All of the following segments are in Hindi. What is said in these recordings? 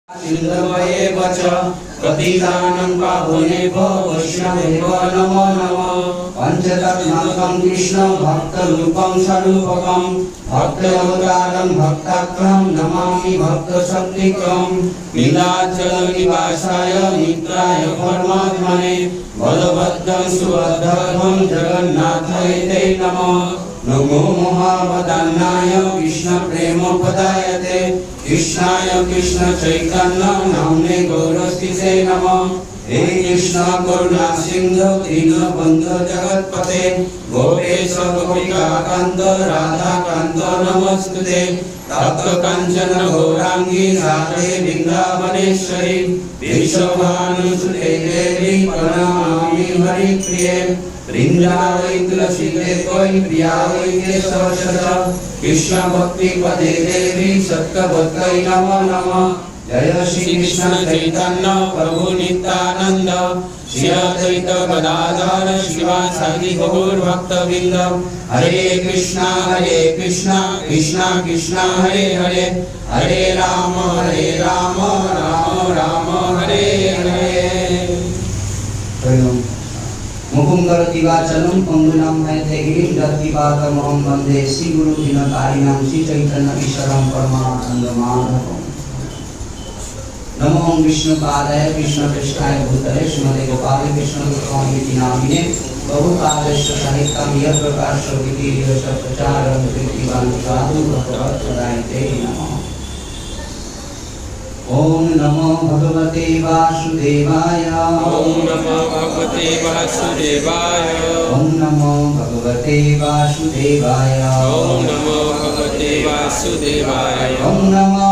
इंद्रवये वच प्रतिदानं पावनेभ्यो वैष्णवेभ्यो नमो नमः। पंचतत्त्वात्मकं कृष्ण भक्तरूपं स्वरूपकं भक्तावतारं भक्ताख्यं नमामि भक्तशक्तिकं। नीलाचलनिवासाय मित्राय परमात्मने बलभद्रं सुभद्रं जगन्नाथाय ते नमः। नमो महावदान्नाय कृष्ण प्रेमोपदायते कृष्णाय कृष्ण चैतन्य नाम्ने गौरस्तिसे नमः। हे कृष्ण करुणा सिंधु दीनबंधु जगत्पते गोपेश गोपिकाकांत राधाकांत नमस्ते। तप्त कांचन गौरांगी राधे वृंदावनेश्वरी विश्वभानुसुते देवी प्रणमामि हरिप्रिये। वृंदावै तुलसी देवै प्रिया वै केशवसदा कृष्ण भक्ति पदे देवी सत्यवत्यै नमो नमः। जय श्री कृष्ण चैतन्य प्रभु नित्यानंद श्री अद्वैत गदाधर शिवासादि गौर भक्तवृंद। हरे कृष्णा कृष्णा कृष्णा हरे हरे हरे राम राम राम हरे हरे। मुकुंदरति वाचनं पंगुनां मैथिलीं दत्तिपादमहं वन्दे श्रीगुरुदिनकारिणां श्रीचैतन्यईश्वरं परमानन्दमाधवम्। नमो विष्णुपादाय कृष्णकृष्णाय भूतले श्रीमते गोपाल कृष्ण स्वामी नामिने बहुकालस्य साहित्यं यत्प्रकाश विधिर्यश प्रचारं कीर्तिवान् साधु भक्तवत्सलाय नमः। ओम नमो भगवते वासुदेवाय ओम नमो भगवते वासुदेवाय ओम नमो भगवते वासुदेवाय ओम नमो भगवते वासुदेवाय ओम नमो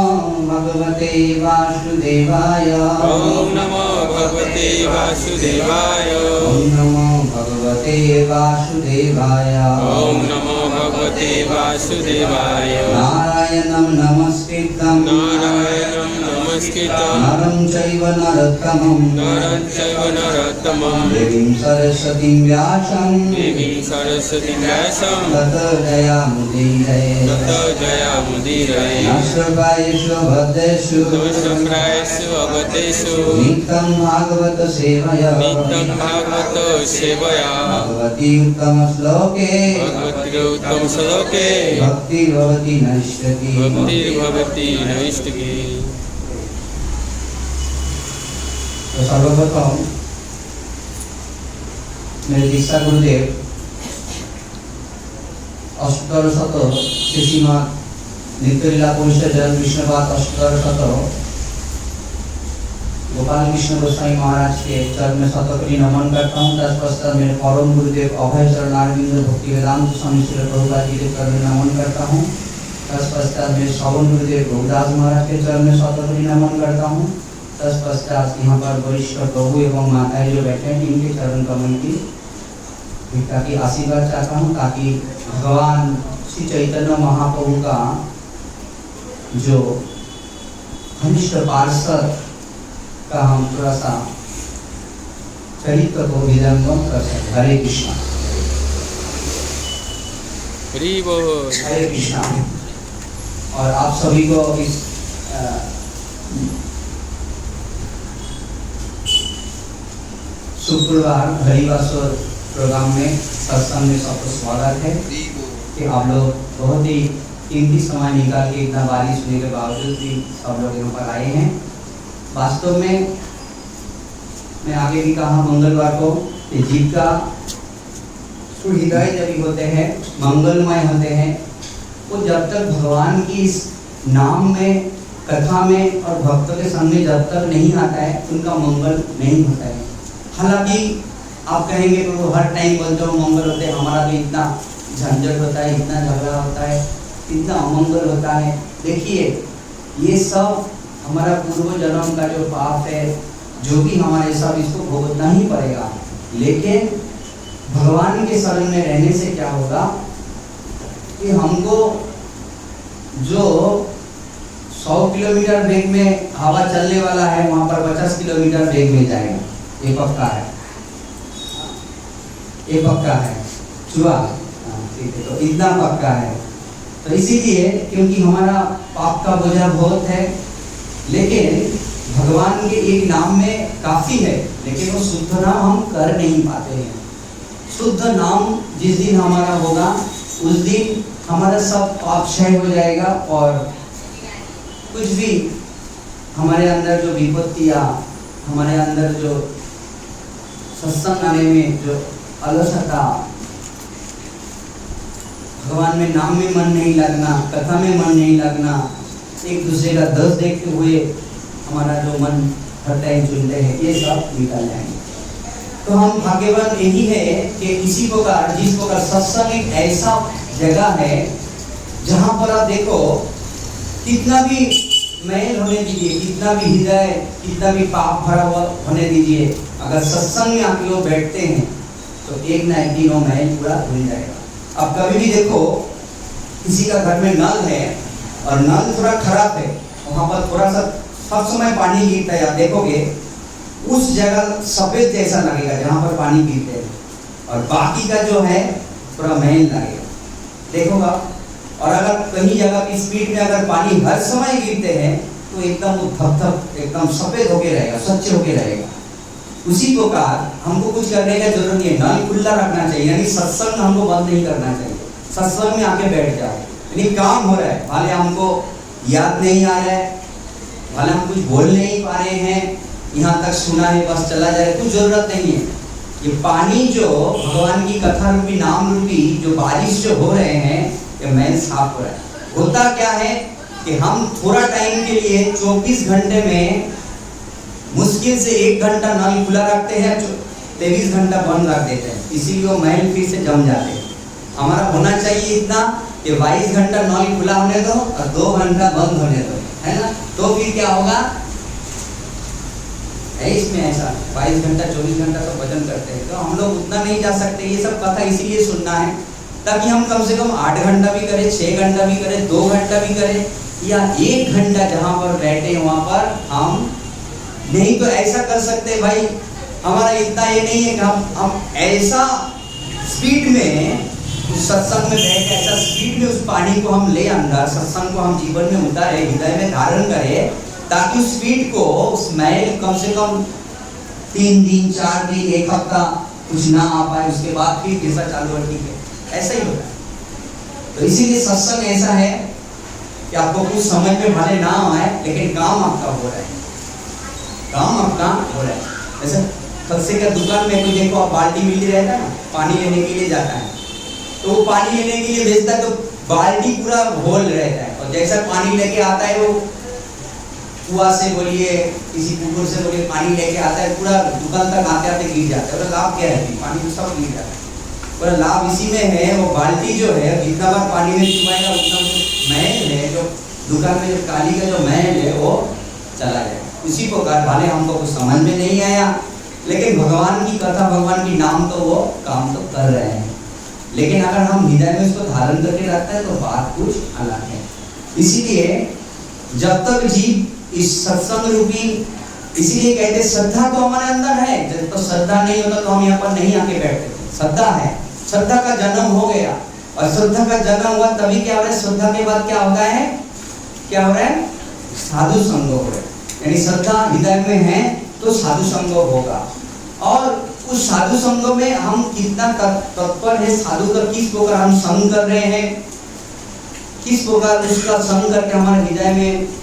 भगवते वासुदेवाय ओम नमो भगवते वासुदेवाय ओम नमो भगवते वासुदेवाय ओम नमो भगवते वासुदेवाय। नारायणं नमस्कृतं नारायणं नमस्कृतं नरं चैव नरोत्तमं नरं चैव नरोत्तमं देवीं सरस्वतीं व्यासं देवीं सरस्वतीं व्यासं ततो जयामुदीरये ततो जयामुदीरये। नश्वपायेषु भद्रेषु दोषम्रायेषु अगतेषु नित्यं भागवत सेवया नित्यं भागवतो सेवया भगवती उत्तमश्लोके भगवती उत्तम श्लोके भक्तिर्भवति नश्यति। भक्तिर्भवति नैष्टिकी। तो सर्वप्रथम मेरे दीक्षा गुरुदेव अष्टोत्तर शत श्रीमद् नित्यलीला परिषद जगत विष्णुपाद अष्टोत्तर शत गोपाल कृष्ण गोस्वामी महाराज के चरण में शतकोटि नमन करता हूँ। तत्पश्चात मेरे परम गुरुदेव अभय चरणारविंद भक्ति वेदांत स्वामी श्री प्रभुपाद जी के चरण में नमन करता हूँ। तत्पश्चात मेरे श्रवण गुरुदेव गोदास महाराज के चरण में शतकोटि नमन करता हूँ। तत्पश्चात यहाँ पर वरिष्ठ प्रभु एवं माताएं जो बैठे हैं इनके चरण कमल की भिक्षा की आशीर्वाद चाहता हूँ, ताकि भगवान श्री चैतन्य महाप्रभु का जो घनिष्ठ पार्षद का हम थोड़ा सा चरित्र को विजंगम कर सकें। हरे कृष्णा हरि बोल। हरे कृष्णा। और आप सभी को इस शुक्रवार हरिवासर प्रोग्राम में सत्संग में सबको स्वागत है कि आप लोग बहुत ही कीमती समय निकाल के इतना बारिश होने के बावजूद भी सब लोग यहाँ पर आए हैं। वास्तव में मैं आगे भी कहा मंगलवार को कि जीव का हृदय जब होते हैं मंगलमय होते हैं, वो जब तक भगवान की इस नाम में कथा में और भक्तों के सामने जब तक नहीं आता है उनका मंगल नहीं होता है। हालांकि आप कहेंगे कि वो हर टाइम बोलते हो मंगल होते हैं, हमारा भी इतना झंझट होता है, इतना झगड़ा होता है, इतना अमंगल होता है। देखिए ये सब हमारा पूर्व जन्म का जो पाप है, जो भी हमारे सब इसको भुगतना ही पड़ेगा। लेकिन भगवान के शरण में रहने से क्या होगा कि हमको जो 100 किलोमीटर वेग में हवा चलने वाला है वहां पर 50 किलोमीटर वेग में जाएगा। ये पक्का है, ये पक्का है चुआ। ठीक है, तो इतना पक्का है। तो इसीलिए क्योंकि हमारा पाप का बोझा बहुत है, लेकिन भगवान के एक नाम में काफी है, लेकिन वो शुद्ध नाम हम कर नहीं पाते हैं। शुद्ध नाम जिस दिन हमारा होगा उस दिन हमारा सब पाप क्षय हो जाएगा और कुछ भी हमारे अंदर जो विपत्तियां, हमारे अंदर जो सत्संग आने में जो अलसता, भगवान में नाम में मन नहीं लगना, कथा में मन नहीं लगना, एक दूसरे का दोष देखते हुए हमारा जो मन हर टाइम चुनते हैं, ये सब निकल जाएंगे। तो हम भाग्यवान यही है कि इसी प्रकार जिस प्रकार सत्संग एक ऐसा जगह है जहाँ पर आप देखो कितना भी मैल होने दीजिए, कितना भी हृदय, कितना भी पाप भरा हुआ होने दीजिए, अगर सत्संग में आप लोग बैठते हैं तो एक ना एक दिन वो मैल पूरा धुल जाएगा। अब कभी भी देखो किसी का घर में नल है और नल थोड़ा खराब है, वहाँ पर थोड़ा सा सब समय पानी गिरता है, आप देखोगे उस जगह सफेद जैसा लगेगा जहाँ पर पानी गिरते हैं, और बाकी का जो है पूरा मैल लगेगा, देखोगा। और अगर कहीं जगह की स्पीड में अगर पानी हर समय गिरते हैं तो एकदम धप एकदम सफेद होके रहेगा, स्वच्छ होके रहेगा। उसी प्रकार हमको कुछ करने का जरूरत नहीं है, नल खुला रखना चाहिए, यानी सत्संग हमको बंद नहीं करना चाहिए। सत्संग में आके बैठ जाओ, यानी काम हो रहा है, भले हमको याद नहीं आ रहा है, भले हम कुछ बोल नहीं पा रहे हैं, यहाँ तक सुना है बस चला जाए, कुछ जरूरत नहीं है। ये पानी जो भगवान की कथा रूपी नाम रूपी जो बारिश जो हो रहे हैं, ये मैल साफ हो रहा है। होता क्या है कि हम थोड़ा टाइम के लिए 24 घंटे में मुश्किल से 1 घंटा नल खुला रखते हैं, 23 घंटा बंद रख देते हैं, इसीलिए वो मैल फिर से जम जाते हैं। हमारा होना चाहिए इतना कि 22 घंटा नल खुला होने दो और 2 घंटा बंद होने दो, है ना। तो फिर क्या होगा है इसमें ऐसा 22 घंटा 24 घंटा तो भजन करते हैं, तो हम लोग उतना नहीं जा सकते। ये सब कथा इसीलिए सुनना है ताकि हम कम से कम 8 घंटा भी करें, 6 घंटा भी करें, 2 घंटा भी करें, या 1 घंटा जहाँ पर बैठे वहाँ पर हम नहीं तो ऐसा कर सकते हैं भाई, हमारा इतना ये नहीं है कि हम ऐसा स्पीड में उस सत्संग में बैठ, ऐसा स्पीड में उस पानी को हम ले अंदर, सत्संग को हम जीवन में उतारे, हृदय में धारण करें, ताकि उस स्पीड को, उस मैल कम से कम 3 दिन 4 दिन 1 हफ्ता कुछ ना आ पाए, उसके बाद फिर कैसा चालू है, ठीक है, ऐसा ही होता है। तो इसीलिए सत्संग ऐसा है कि आपको कुछ समझ में भले ना आए, लेकिन काम आपका हो रहा है, काम आपका हो रहा है। जैसे खलसे का दुकान में कोई देखो, आप बाल्टी मिली रहता है ना, पानी लेने के लिए जाता है, तो वो पानी लेने के लिए भेजता है तो बाल्टी पूरा होल रहता है, और जैसा पानी लेके आता है वो कुआं से बोलिए, किसी पुकुर से बोलिए, पानी लेके आता है, पूरा दुकान तक आते आते गिर जाता है। तो लाभ क्या है, पानी तो सब गिर जाता है, पर लाभ इसी में है, वो बाल्टी जो है जितना बार पानी में चुमाएगा उतना मैल है, जो दुकान में जो काली का जो मैल है वो चला जाएगा। उसी प्रकार भले हमको कुछ समझ में नहीं आया, लेकिन भगवान की कथा, भगवान की नाम तो वो काम तो कर रहे हैं, लेकिन अगर हम हृदय में उसको धारण करके रखते हैं तो बात कुछ अलग है। इसीलिए जब तक जीव इस सत्संग रूपी, इसीलिए कहते श्रद्धा तो हमारे अंदर है, जब तो श्रद्धा नहीं होता तो हम यहाँ पर नहीं आके बैठते थे। श्रद्धा है, श्रद्धा का जन्म हो गया, और श्रद्धा का जन्म हुआ तभी क्या हो रहा है, श्रद्धा के बाद क्या होता है, क्या हो रहा है, साधु संग हो रहा है। यानी श्रद्धा हृदय में है तो साधु संग होगा, और उस साधु संग में हम कितना तत्पर है, साधु का किस प्रकार हम संग कर रहे हैं, किस प्रकार उसका संग करके हमारे हृदय में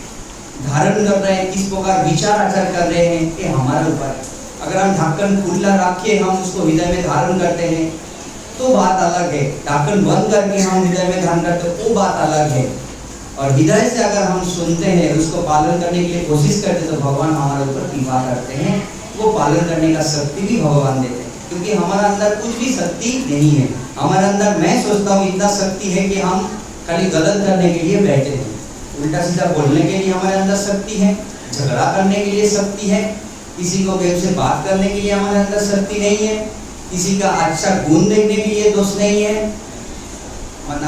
धारण कर रहे हैं, किस प्रकार विचार आचार कर रहे हैं, ये हमारे ऊपर है। अगर हम ढक्कन खुला रख के हम उसको हृदय में धारण करते हैं तो बात अलग है, ढक्कन बंद करके हम हृदय में धारण करते हैं वो बात अलग है। और हृदय से अगर हम सुनते हैं, उसको पालन करने के लिए कोशिश करते हैं, तो भगवान हमारे ऊपर कृपा करते हैं, वो पालन करने का शक्ति भी भगवान देते हैं, क्योंकि हमारे अंदर कुछ भी शक्ति नहीं है। हमारे अंदर, मैं सोचता हूँ इतना शक्ति है कि हम खाली गलत करने के लिए बैठे हैं, उल्टा सीधा बोलने के लिए हमारे अंदर शक्ति है, झगड़ा करने के लिए शक्ति है, किसी को बेव से बात करने के लिए हमारे अंदर शक्ति नहीं है, किसी का अच्छा गुण देखने के लिए दोष नहीं है,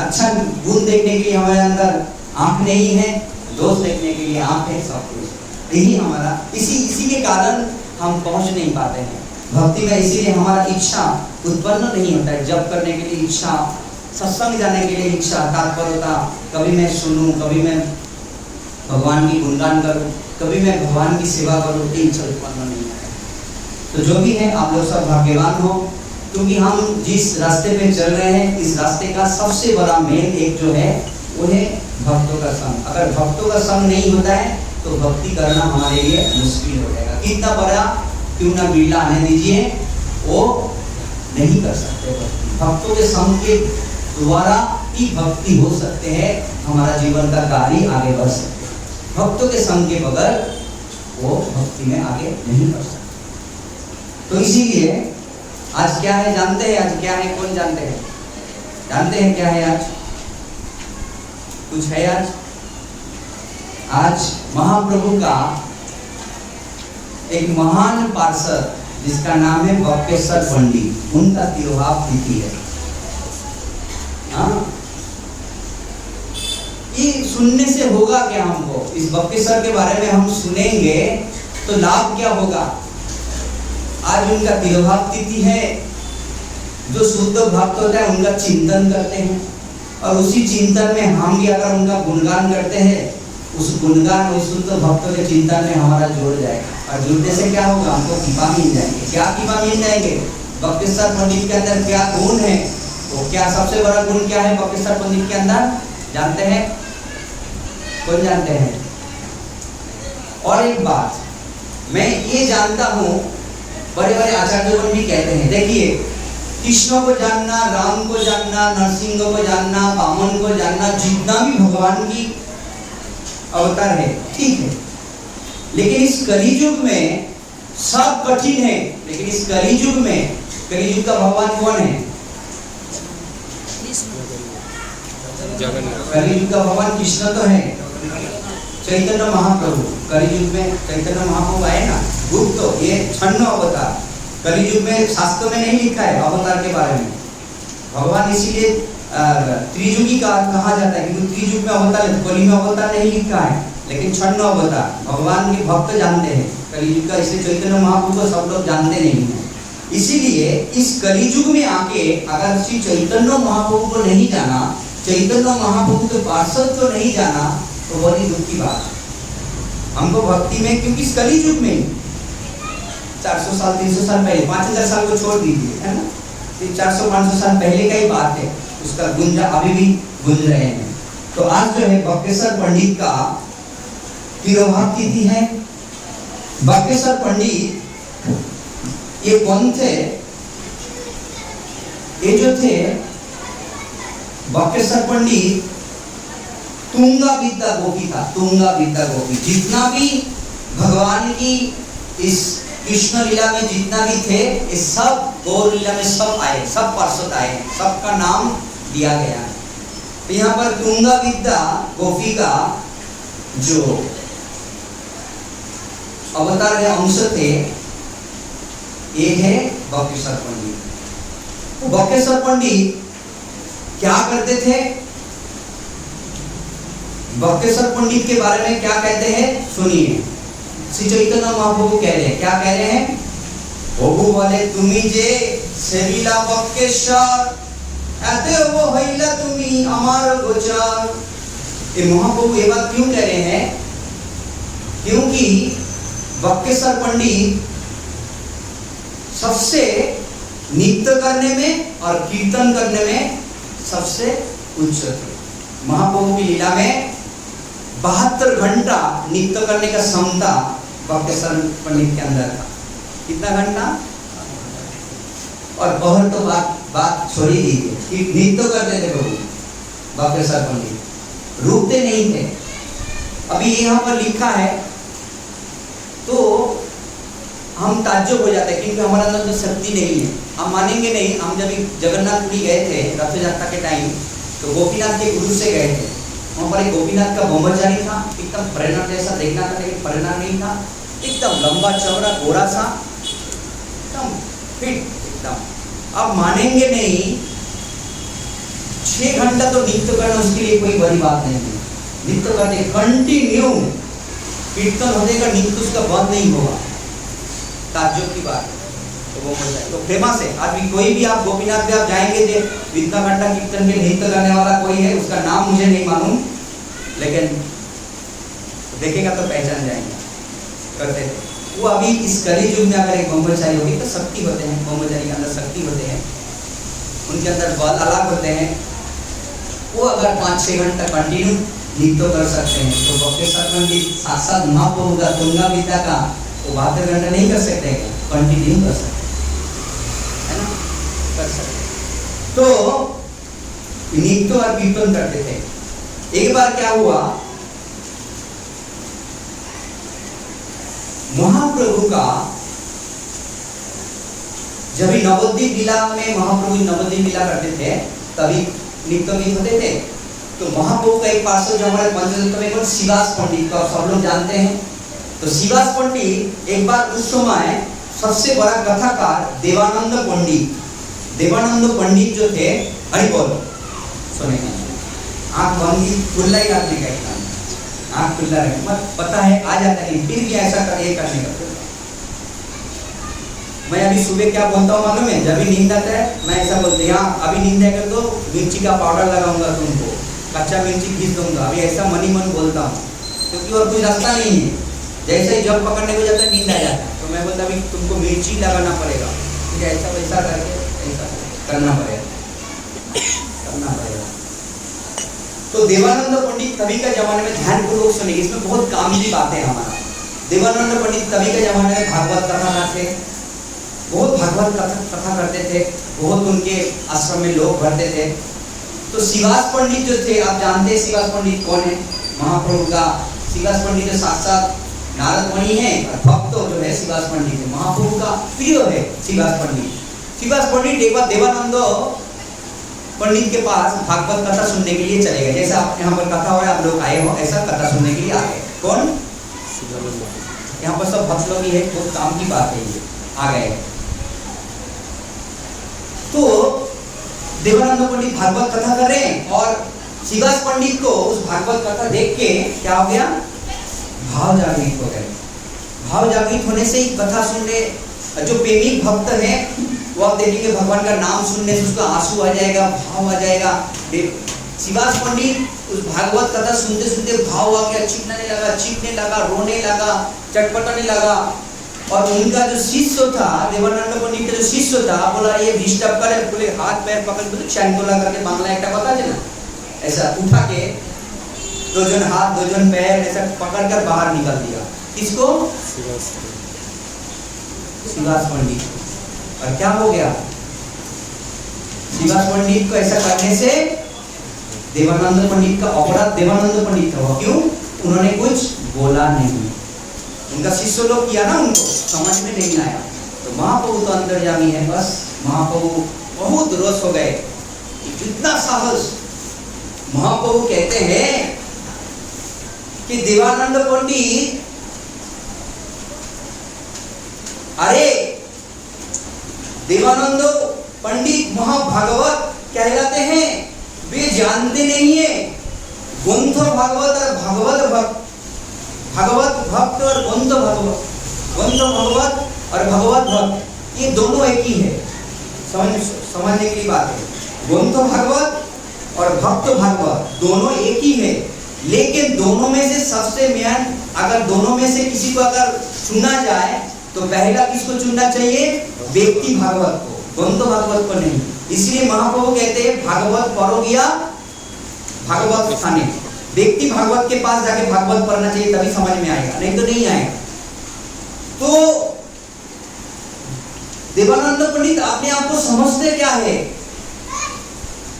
अच्छा गुण देखने के लिए हमारे अंदर आंख नहीं है, दोष देखने के लिए आंख है, सब कुछ यही हमारा, इसी के कारण हम पहुंच नहीं पाते हैं भक्ति में। इसीलिए हमारा इच्छा उत्पन्न नहीं होता है, जप करने के लिए इच्छा, सत्संग जाने के लिए इच्छा, तात्पर्यता, कभी मैं सुनूं, कभी मैं भगवान की गुणगान करूं, कभी मैं भगवान की सेवा करूँ, तीन चल पाना नहीं आया। तो जो भी है आप लोग सब भाग्यवान हो, क्योंकि हम जिस रास्ते पे चल रहे हैं इस रास्ते का सबसे बड़ा मेन एक जो है वो है भक्तों का संग। अगर भक्तों का संग नहीं होता है तो भक्ति करना हमारे लिए मुश्किल हो जाएगा। कितना बड़ा क्यों ना बिरला आने दीजिए, वो नहीं कर सकते भक्ति। भक्तों के संग के द्वारा ही भक्ति हो सकते हैं, हमारा जीवन का कार्य आगे बढ़ सकते हैं। भक्तों के संग के बगैर वो भक्ति में आगे नहीं बढ़ सकते। तो इसीलिए आज क्या है जानते हैं? आज क्या है कौन जानते हैं? जानते हैं क्या है आज? कुछ है आज? आज महाप्रभु का एक महान पार्षद जिसका नाम है बक्केश्वर पंडित, उनका तिरुभाव तिथि है। ये सुनने से होगा क्या हमको? इस बक्केश्वर के बारे में हम सुनेंगे तो लाभ क्या होगा? आज उनका तिरुभाव तिथि है। जो शुद्ध भक्त होता है उनका चिंतन करते हैं और उसी चिंतन में हम भी अगर उनका गुणगान करते हैं, उस गुणगान उस शुद्ध भक्तों के चिंतन में हमारा जुड़ जाएगा। और जुड़ने से क्या होगा? हमको कृपा मिल जाएंगे। क्या कृपा मिल जाएंगे? बक्केश्वर पंडित के अंदर क्या गुण है? वो क्या सबसे बड़ा गुण क्या है बक्केश्वर पंडित के अंदर? जानते हैं? कौन जानते हैं? और एक बात मैं ये जानता हूँ, बड़े बड़े आचार्यगण भी कहते हैं, देखिए कृष्ण को जानना, राम को जानना, नरसिंह को जानना, वामन को जानना, जितना भी भगवान की अवतार है ठीक है, लेकिन इस कलियुग में सब कठिन है। लेकिन इस कलियुग में कलियुग का भगवान कौन है? कलियुग का भगवान कृष्ण तो है, चैतन्य महाप्रभु। कलियुग में चैतन्य महाप्रभु आए ना, गुप्त तो ये 6 अवतार कलियुग में शास्त्र में नहीं लिखा है अवतार के बारे में। भगवान इसीलिए त्रियुगी का कहा जाता है, क्योंकि त्रियुग में अवतार है, कली में अवतार नहीं लिखा है, लेकिन 6 अवतार भगवान के भक्त जानते हैं कलियुग का। इसलिए चैतन्य महाप्रभु को सब लोग जानते नहीं हैं। इसीलिए इस कलियुग में आके अगर श्री चैतन्य महाप्रभु को नहीं जाना, चैतन्य महाप्रभु के पार्षद को नहीं जाना, तो बड़ी दुख की बात है हमको भक्ति में। क्योंकि इस कलियुग में 400 साल 300 साल पहले, 5000 साल को छोड़ दीजिए, है ना, 400-500 साल पहले का ही बात है, उसका गुंजा अभी भी गुंज रहे हैं। तो आज जो है बक्केश्वर पंडित का तिरुभाव तिथि है। बक्केश्वर पंडित ये कौन थे? ये जो थे बक्केश्वर पंडित तुंगा विद्या गोपी था। तुंगा विद्या गोपी जितना भी भगवान की इस कृष्ण लीला में जितना भी थे, ये सब गौर लीला में सब आए, सब पार्षद आए, सबका नाम दिया गया है। तो यहाँ पर तुंगा विद्या गोपी का जो अवतार है, अंश थे, ये है बक्केश्वर पंडित। तो बक्केश्वर पंडित क्या करते थे? बक्केश्वर पंडित के बारे में क्या कहते हैं सुनिए। श्री चैतन्य महाप्रभु कह रहे हैं, क्या कह रहे हैं? प्रभु बोले तुम्ही जे सेविला बक्केश्वर एते वो हईला तुम्ही अमार गोचर। ये महाप्रभु ये बात क्यों कह रहे हैं? क्योंकि बक्केश्वर पंडित सबसे नृत्य करने में और कीर्तन करने में सबसे उच्च थे। महाप्रभु की लीला में 72 घंटा नृत्य करने का क्षमता बक्केश्वर पंडित के अंदर था। कितना घंटा? और बहुत तो बात छोड़ी दीजिए कि नृत्य करते थे प्रभु बक्केश्वर पंडित, रुकते नहीं थे। अभी यहाँ पर लिखा है तो हम ताज्जुब हो जाते हैं, क्योंकि हमारे अंदर तो शक्ति नहीं है। हम मानेंगे नहीं, हम जब जगन्नाथपुरी गए थे रथ यात्रा के टाइम, तो गोपीनाथ के गुरु से गए थे। वहाँ पर एक गोपीनाथ का ब्रह्मचारी था, एकदम फरेनर जैसा देखना था, लेकिन फरेनर नहीं था, एकदम लंबा चौड़ा गोरा सा, एकदम फिट एकदम। अब मानेंगे नहीं, 6 घंटा तो नृत्य करना उसके लिए कोई बड़ी बात नहीं है। नृत्य करते कंटिन्यू, कीर्तन होने का नृत्य उसका बंद नहीं होगा। ताज्जुब की बात है। तो फेमस है। आज भी कोई भी आप गोपीनाथ पे आप जाएंगे जो इतना घंटा कीर्तन के नृत्य करने वाला कोई है, उसका नाम मुझे नहीं मालूम, लेकिन देखेगा तो पहचान जाएंगे। करते थे, वो अभी इस कली युग में अगर एक ब्रह्मचारी होगी तो शक्ति होते हैं, ब्रह्मचारी के अंदर शक्ति होते हैं, उनके अंदर बल अलग होते हैं, वो अगर 5-6 घंटा कंटिन्यू नृत्य कर सकते हैं तो बक्रेश्वर पंडित साक्षात महाप्रभु का तुंगा विद्या का वो 72 घंटा नहीं कर सकते, कंटिन्यू कर सकते है ना, कर सकते। तो नृत्य और कीर्तन करते थे। एक बार क्या हुआ, महाप्रभु का जब नवद्वीप लीला में महाप्रभु नवद्वीप लीला करते थे तभी नृत्य गीत होते थे, तो महाप्रभु का एक पार्षद जो हमारे पंचतत्व में शिवास पंडित को सब लोग जानते हैं, तो शिवास पंडित एक बार उस समय सबसे बड़ा कथाकार देवानंद पंडित जो थे, हरि बोल सुने, आँख बंद खुला ही रखने का काम, आँख खुला रखने मत, पता है आ जाता है फिर भी ऐसा करने का। मैं अभी सुबह क्या बोलता हूँ मालूम है, जब भी नींद आता है मैं ऐसा बोलता हूँ, यहाँ अभी नींद आएगा तो मिर्ची का पाउडर लगाऊंगा तुमको, कच्चा मिर्ची घिस दूंगा, अभी ऐसा मनी मन बोलता हूँ क्योंकि और कोई रास्ता नहीं है। जैसे ही जब पकड़ने को जाता है नींद आ जाता है, तो मैं बोलता अभी तुमको मिर्ची लगाना पड़ेगा, ठीक है, ऐसा वैसा करके ऐसा करना पड़ेगा। तो देवानंद पंडित तभी का जमाने में ध्यान पूर्वक सुनेंगे, इसमें बहुत काम की बातें हैं हमारा। देवानंद पंडित तभी के जमाने में भागवत कथा थे, बहुत भागवत कथा करते थे, बहुत उनके आश्रम में लोग भरते थे। तो शिवास पंडित जो थे, आप जानते हैं शिवास पंडित कौन है, महाप्रभु का शिवास पंडित जो साक्षात नारद मुनि है, और भक्त जो है शिवास पंडित है, महाप्रभु का प्रिय है शिवास पंडित। शिवास पंडित एक बार देवानंद पंडित के पास भागवत कथा सुनने के लिए चले गए, जैसा यहाँ पर कथा हो रहा है आप लोग आए हो, ऐसा कथा सुनने के लिए आ गए। कौन? यहाँ पर सब भक्त लोग ही है, बहुत काम की बात है, ये आ गए। तो देवानंद पंडित भागवत कथा कर रहे हैं और शिवास पंडित को उस भागवत कथा देख के क्या हो गया, भाव जागृत हो गए। भाव जागृत होने से ही कथा सुनने जो प्रेमी भक्त है वो आप देखेंगे भगवान का नाम सुनने से उसका आंसू आ जाएगा, भाव आ जाएगा। शिवास पंडित उस भागवत कथा सुनते सुनते भाव आ गया, चीखने लगा, रोने लगा, चटपटाने लगा। और उनका जो शिष्य था, देवानंद पंडित का जो शिष्य था, बोला ये डिस्टर्ब करे, बोले हाथ पैर पकड़ बोले चैनकोला करके बांग्ला एक बता देना, ऐसा उठा के 2 जन हाथ 2 जन पैर ऐसा पकड़ कर बाहर निकल दिया। किसको? शिवास पंडित। और क्या हो गया, शिवास पंडित को ऐसा करने से देवानंद पंडित का अपराध देवानंद पंडित का हुआ। क्यों? उन्होंने कुछ बोला नहीं, उनका शिष्य लोग किया ना, उनको समझ में नहीं आया। तो महाप्रभु तो अंतर्यामी है, बस महाप्रभु बहुत रोष हो गए, कितना साहस। महाप्रभु कहते हैं कि देवानंद पंडित, अरे देवानंद पंडित महाभागवत कहलाते हैं, वे जानते नहीं है ग्रंथ भागवत और भागवत भक्त और ग्रंथ भगवत और भगवत भक्त ये दोनों एक ही है। समझने की बात है, ग्रंथ भागवत और भक्त भागवत दोनों एक ही है, लेकिन दोनों में से सबसे मेन, अगर दोनों में से किसी को अगर चुना जाए तो पहला किसको चुनना चाहिए? व्यक्ति भागवत को, ग्रंथ भागवत को नहीं। इसलिए महाप्रभु कहते हैं भागवत पढ़ो गया भागवत खाने, व्यक्ति भागवत के पास जाके भागवत पढ़ना चाहिए, तभी समझ में आएगा, नहीं तो नहीं आएगा। तो देवानंद पंडित अपने आप को समझते क्या है,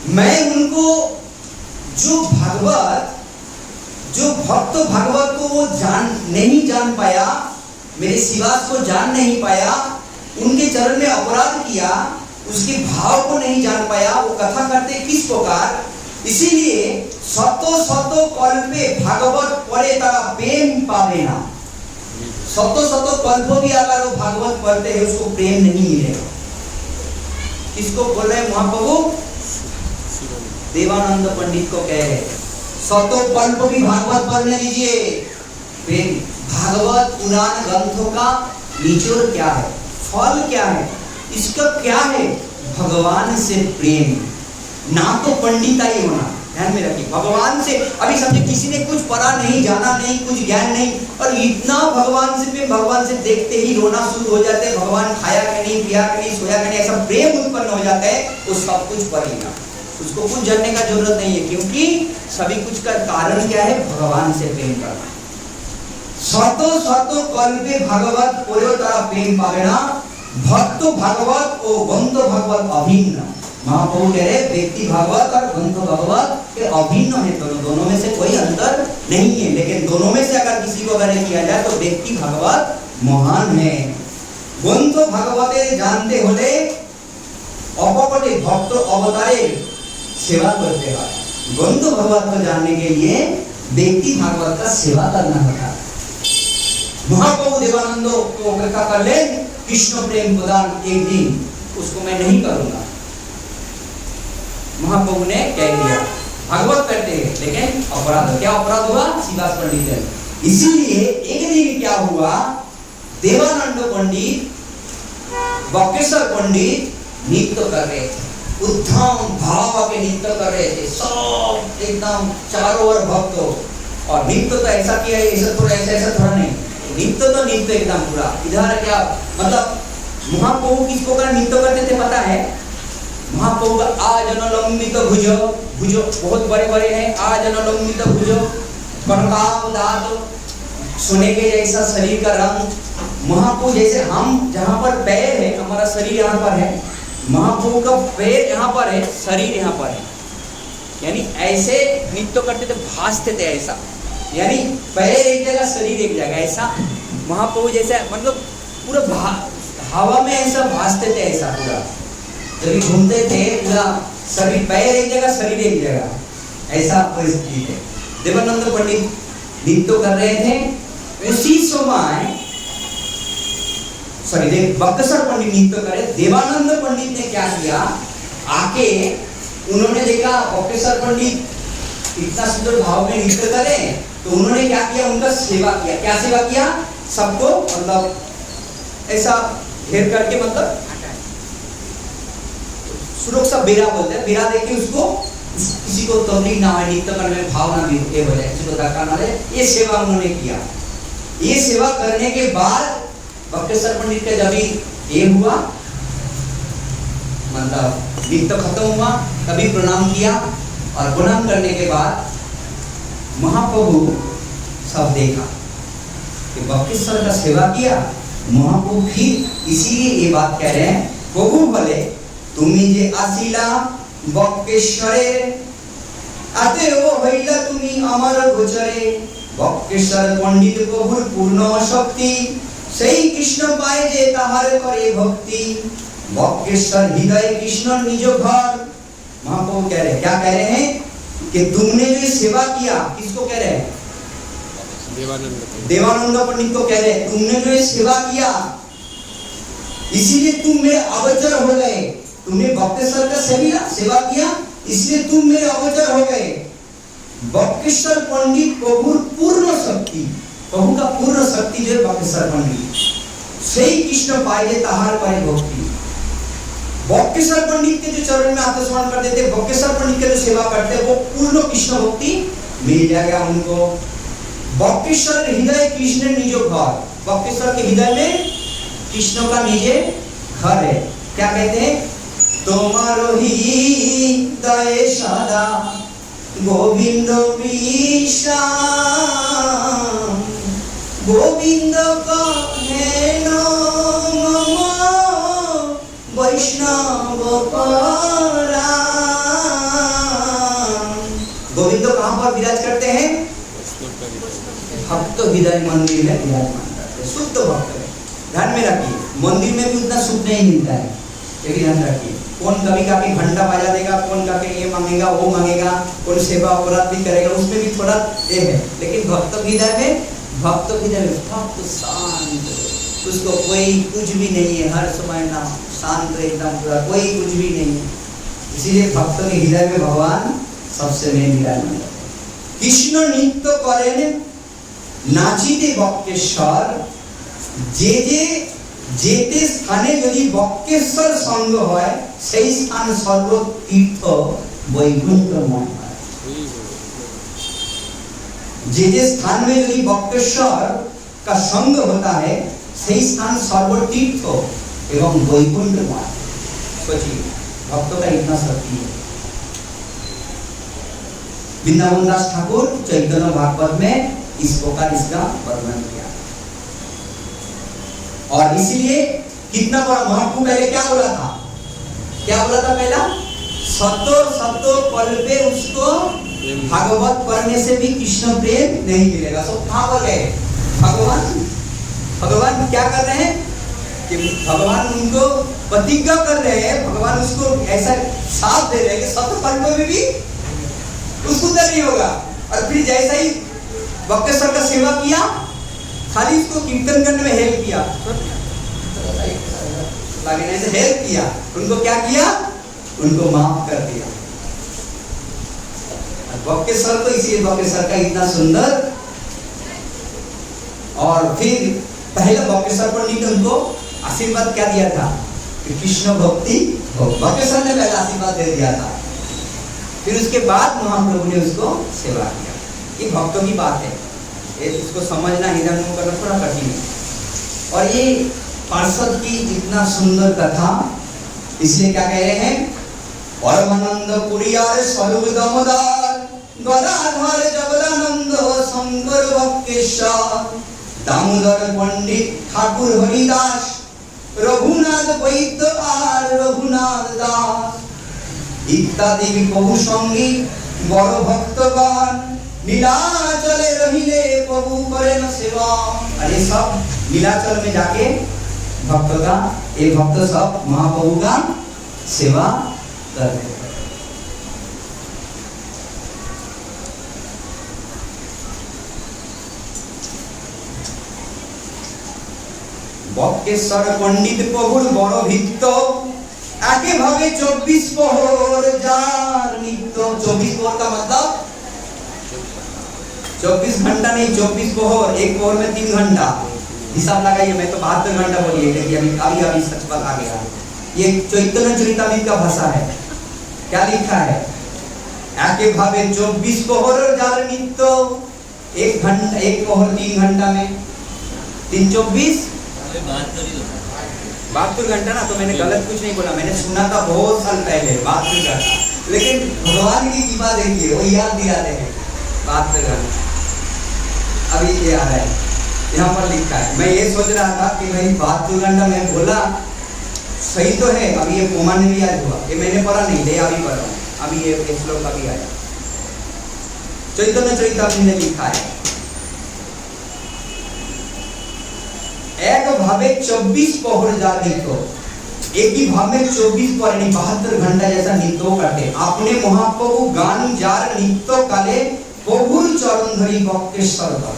मैं उनको जो भक्त भागवत को वो नहीं जान पाया, मेरे शिवास को जान नहीं पाया, उनके चरण में अपराध किया, उसके भाव को नहीं जान पाया, वो कथा करते किस प्रकार। इसीलिए शतो कल्पे भागवत पढ़े तारा प्रेम पावे ना। शतो कल्पों भी अगर वो भागवत पढ़ते हैं उसको प्रेम नहीं मिलेगा। किसको बोल रहे महाप्रभु? देवानंद पंडित को कह रहे शतो कल्प भी भागवत पढ़ने दीजिए। प्रेम, भागवत पुराण ग्रंथों का निचोड़ क्या है, फल क्या है, इसका क्या है? भगवान से प्रेम, ना तो पंडिताई होना, ध्यान में रखिए, भगवान से अभी समझे किसी ने कुछ पढ़ा नहीं, जाना नहीं, कुछ ज्ञान नहीं, और इतना भगवान से प्रेम, भगवान से देखते ही रोना शुरू हो जाते हैं, भगवान खाया कि नहीं, पिया कि नहीं, सोया कि नहीं, ऐसा प्रेम उत्पन्न हो जाता है, वो सब कुछ पढ़ेगा, उसको कुछ जानने का जरूरत नहीं है, क्योंकि सभी कुछ का कारण क्या है, भगवान से प्रेम करना। শত শত কল্পে ভাগবত পড়েও তারা প্রেম পাবে না, ভক্ত ভাগবত ও গ্রন্থ ভাগবত অভিন্ন। महाप्रभु कह रहे व्यक्ति भागवत और ग्रंथ भागवत के अभिन्न है, दोनों में से कोई अंतर नहीं है, लेकिन दोनों में से अगर किसी को अगर किया जाए तो व्यक्ति भागवत महान है। ग्रंथ भागवते जानते होले अपकटे भक्त अवतारे सेवा करते हैं। ग्रंथ भागवत को जानने के लिए व्यक्ति भागवत का सेवा करना होता है। महाप्रभु देवानंद को अपेक्षा कर ले कृष्ण प्रेम प्रदान एक दिन, उसको मैं नहीं करूंगा, महाप्रभु ने कह दिया। भागवत करते हैं लेकिन अपराध, क्या अपराध हुआ, श्रीवास पंडित। इसीलिए एक दिन क्या हुआ, देवानंद पंडित बक्केश्वर पंडित नृत्य कर रहे थे, उत्तम भाव के नृत्य कर रहे थे, सब एकदम चारों ओर भक्तों, और नृत्य तो ऐसा किया, ऐसा थोड़ा नहीं, नृत्य तो नृत्य एकदम पूरा। इधर क्या मतलब महाप्रभु किसको कर नृत्य करते थे पता है, महाप्रभु का आजन लंबित भुजो, भुजो बहुत बड़े बड़े हैं, आजन लंबित भुजो, कनकाव दांत, सोने के जैसा शरीर का रंग। महाप्रभु जैसे हम जहाँ पर पैर है, हमारा शरीर यहाँ पर है, महाप्रभु का पैर यहाँ पर है, शरीर यहाँ पर है, यानी ऐसे नृत्य करते थे, भासते थे ऐसा, यानी पैर एक जगह शरीर एक जगह, ऐसा महाप्रभु जैसा मतलब पूरा हवा में ऐसा भासते थे, ऐसा पूरा जब घूमते थे पूरा शरीर, पैर एक जगह शरीर एक जगह, ऐसा परिस्थिति थे। देवानंद पंडित नृत्य कर रहे थे, उसी समय बक्केश्वर पंडित नृत्य करे, देवानंद पंडित ने क्या किया, आके उन्होंने देखा बक्केश्वर पंडित इतना सुंदर भाव में नृत्य करे, तो उन्होंने क्या किया, उनका सेवा किया। क्या सेवा किया, सबको मतलब ऐसा घेर करके, मतलब सुरक्षा बेरा बोलते हैं, बेरा देके उसको किसी को तकलीफ ना हो, नृत्य करने में भाव ना भी हो जाए, किसी को धक्का ना दे, ये सेवा उन्होंने किया। ये सेवा करने के बाद बक्केश्वर पंडित का जब ये हुआ, मतलब नृत्य खत्म हुआ, तभी प्रणाम किया, और प्रणाम करने के बाद महाप्रभु सब देखा कि बक्केश्वर का सेवा किया। महाप्रभु फिर इसीलिए ये बात कह रहे हैं, प्रभु बोले তুমি যে আসিলা বক্কেশ্বরে, আতেও হইলা তুমি আমার গোচরে। বক্কেশ্বর পণ্ডিত প্রভুর পূর্ণ শক্তি, সেই কৃষ্ণ পায় যে তাহার করে ভক্তি। बक्केश्वर हृदय कृष्ण निज घर। महाप्रभु कह रहे हैं, क्या कह रहे हैं कि तुमने जो सेवा किया, किसको कह रहे हैं, देवानंद पंडित को कह रहे हैं, तुमने जो सेवा किया इसीलिए तुम मेरे अवचर हो गए। तुमने बक्केश्वर का सेवा किया, इसलिए तुम मेरे अवचर हो गए। बक्केश्वर पंडित प्रभु पूर्ण शक्ति, प्रभु का पूर्ण शक्ति जो बक्केश्वर पंडित, सही कृष्ण पाए ताहार पाए भक्ति। बक्केश्वर पंडित के जो चरण में आत्मसमर्पण कर देते, बक्केश्वर पंडित के जो सेवा करते, वो पूर्ण कृष्ण भक्ति मिल जाएगा उनको। बक्केश्वर हृदय कृष्ण निजो घर, बक्केश्वर के हृदय में कृष्ण का निजे घर है। क्या कहते हैं, तुम्हारो हृदय सदा गोविंद विश्राम, गोविंद कहे नमः वैष्णव पराम। गोविंद कहाँ पर विराज करते हैं, भक्त हृदय मंदिर में विराजमान करते हैं, शुद्ध भक्त है। ध्यान में रखिए, मंदिर में भी उतना सुख नहीं मिलता है, लेकिन ध्यान रखिए, कौन कभी काफी घंटा बजा देगा, कौन काफी ये मांगेगा वो मांगेगा, कौन सेवा अपराध भी करेगा, उसमें भी थोड़ा ये है, लेकिन भक्त हृदय में भक्त शांत, उसको कोई कुछ भी नहीं है, हर समय ना शांत एकदम पूरा, कोई कुछ भी नहीं है। इसीलिए भक्त के हृदय में भगवान सबसे मेन विराजमान। कृष्ण नृत्य करें नाचिते बक्केश्वर, যেতে স্থানে যদি বক্কেশ্বর সঙ্গ হয়, সেই স্থান সর্ব তীর্থ বৈকুণ্ঠময় হয়। जे स्थान में यदि भक्तेश्वर का संग होता है সেই स्थान सर्वतीर्थ एवं वैकुंठमय। सोचिए भक्तों का इतना शक्ति है। वृंदावन दास ठाकुर चैतन्य भागवत में इस प्रकार इसका वर्णन किया और इसीलिए कितना बड़ा महाप्रभु पहले क्या बोला था पहला सतो पल पे उसको भागवत पढ़ने से भी कृष्ण प्रेम नहीं मिलेगा। सब कहां पर गए? भगवान क्या कर रहे हैं कि भगवान उनको प्रतिज्ञा कर रहे हैं, भगवान उसको ऐसा साथ दे रहे हैं कि सतो पल पे भी उसको डर नहीं होगा। और फिर जैसा ही बक्केश्वर का सेवा किया, खाली उसको कीर्तन करने में हेल्प किया, हेल्प किया, उनको क्या किया? उनको माफ कर दिया। बक्केश्वर तो इसीलिए बक्केश्वर का इतना सुंदर। और फिर पहले बक्केश्वर पंडित ने उनको आशीर्वाद क्या दिया था कि कृष्ण भक्ति, बक्केश्वर ने पहला आशीर्वाद दे दिया था, फिर उसके बाद महाप्रभु ने उसको सेवा किया। ये भक्तों की बात है, ये इसको समझना हृदय करना थोड़ा कठिन है। और ये पार्षद की इतना सुंदर कथा, इसलिए क्या कह रहे हैं? परमानंद पुरियार स्वरूप दामोदर गदाधर जगदानंद शंकर बक्केश्वर दामोदर पंडित ठाकुर हरिदास रघुनाथ वैद्य और रघुनाथ दास इत्यादि बहु संगी बड़ भक्तगण नीलाचले रहिले प्रभु करेन सेवा। और ये सब नीलाचल में जाके भक्त का एक भक्त सब महाप्रभु का सेवा कर रहे हैं। बक्केश्वर पंडित प्रभुर बड़ भित्त एके भावे 24 पहर जार नित्य। 24 पहर का मतलब 24 घंटा नहीं, 24 पहर, एक पहर में 3 घंटा हिसाब लगाइए। मैं तो 72 घंटा बोलिए कि अभी सच बात आ गया। ये चैतन्य चरितामृत का भाषा है। क्या लिखा है? एके भावे 24 पहर जार नित्य। एक घंटा, एक पहर 3 घंटा में 3 24 72 घंटा ना। तो मैंने गलत कुछ नहीं बोला, मैंने सुना था बहुत साल पहले 72 घंटा, लेकिन भगवान की कृपा देखिए वो याद दिलाते हैं 72 घंटा। अभी ये आ रहा है, यहाँ पर लिखा है। मैं ये सोच रहा था कि भाई 72 घंटा मैं बोला सही तो है। अभी ये प्रमाण भी याद हुआ, ये मैंने पढ़ा नहीं, ले अभी पढ़ रहा हूँ। अभी ये श्लोक अभी आया, चैतन्य चरितामृत में लिखा है एक भावे 24 पहर जार नित्य। एक ही भाव में 24 पहर 72 घंटा जैसा नित्य करते। अपने महाप्रभु गान जार नित्य काले प्रभुर चरण धरी बक्केश्वर गण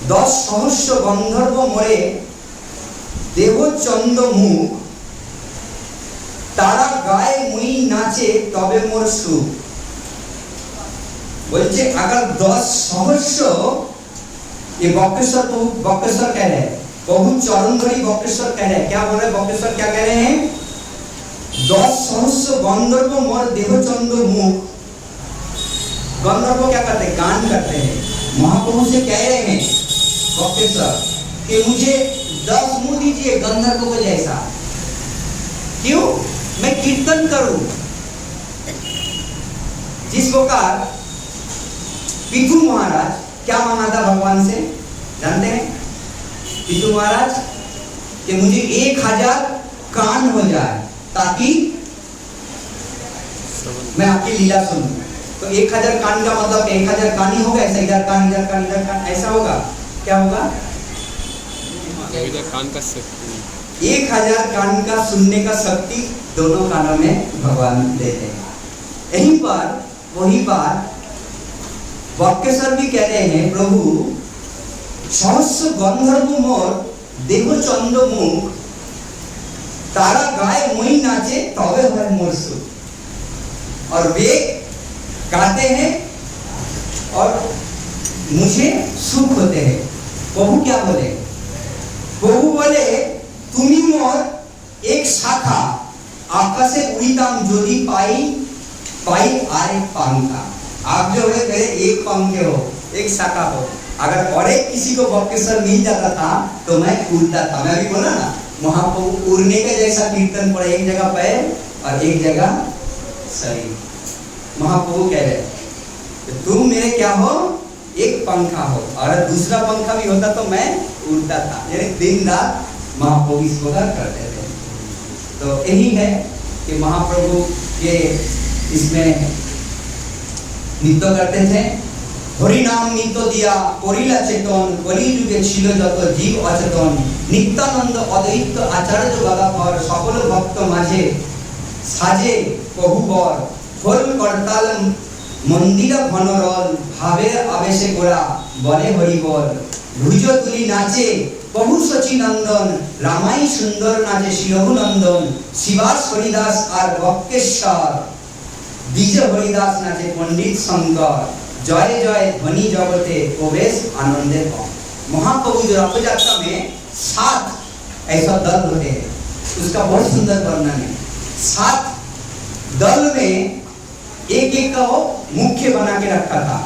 10 सहस्र गंधर्व मोरे देव चंद मुख तारा गाए मुई नाचे तबे मोर सुख। बोलছে अगर 10 सहस्र, ये बक्केश्वर कह रहे हैं, प्रभु चरण धरी बक्केश्वर कह रहे हैं। क्या बोल रहे हैं बक्केश्वर? क्या कह रहे हैं? 10 सहस्र गंधर्व मोर देव चंद मुख। गंधर्व क्या करते हैं? गान करते हैं। महाप्रभु से कह रहे हैं बक्केश्वर कि मुझे 10 मुंह दीजिए गंधर्व को जैसा। क्यों? मैं कीर्तन करूं। जिस प्रकार पितु महाराज क्या मांगा था भगवान से, जानते हैं? पितु महाराज कि मुझे 1000 कान हो जाए ताकि मैं आपकी लीला सुनूं। तो 1000 कान का मतलब 1000 कान ही होगा, ऐसा इधर कान इधर कान इधर कान ऐसा होगा। क्या होगा? कान का शक्ति, 1000 कान का सुनने का शक्ति दोनों कानों में भगवान देते हैं। यहीं पर वही बात बक्केश्वर भी कह रहे हैं, प्रभु सहस्र गंधर्व मोर देव चंद मुख तारा गाए मुई नाचे तबे है मोर सुख। और वे गाते हैं और मुझे सुख होते हैं। प्रभु क्या बोले? प्रभु बोले तुमी मोर एक शाखा आकाशे उड़िताम जोदी पाई पाई आए पांका। आप जो है मेरे एक पंख के हो, एक शाखा हो। अगर और एक किसी को बक्केश्वर मिल जाता था तो मैं उड़ता था। मैं अभी बोला ना, महाप्रभु उड़ने के जैसा कीर्तन पड़े, एक जगह पैर और एक जगह शरीर। महाप्रभु कह रहे तो तुम मेरे क्या हो, एक पंखा हो, और दूसरा पंखा भी होता तो मैं उड़ता था। यानी दिन रात महाप्रभु इस प्रकार करते थे। तो यही है कि महाप्रभु के इसमें नृत्य करते थे। हरि नाम नृत्य दिया करिला चेतन, कलि युगे छिलो जत जीव अचेतन, नित्यानंद अद्वैत आचार्य गदाधर, सकल भक्त माझे साजे बहुबर, फल करताल मंदिर घनरल, भावे आवेशे गोरा बले हरिबर, भुज तुली नाचे बहु सची नंदन, रामाई सुंदर नाचे शिलहु नंदन, शिवास हरिदास आर बक्केश्वर, बीज हरिदास नाचे पंडित शंकर, जय जय ध्वनि जगते प्रवेश आनंदे कम। महाप्रभु जो रथ यात्रा में 7 ऐसा दल होते हैं, उसका बहुत सुंदर वर्णन है। 7 दल में एक एक का वो मुख्य बना के रखा था।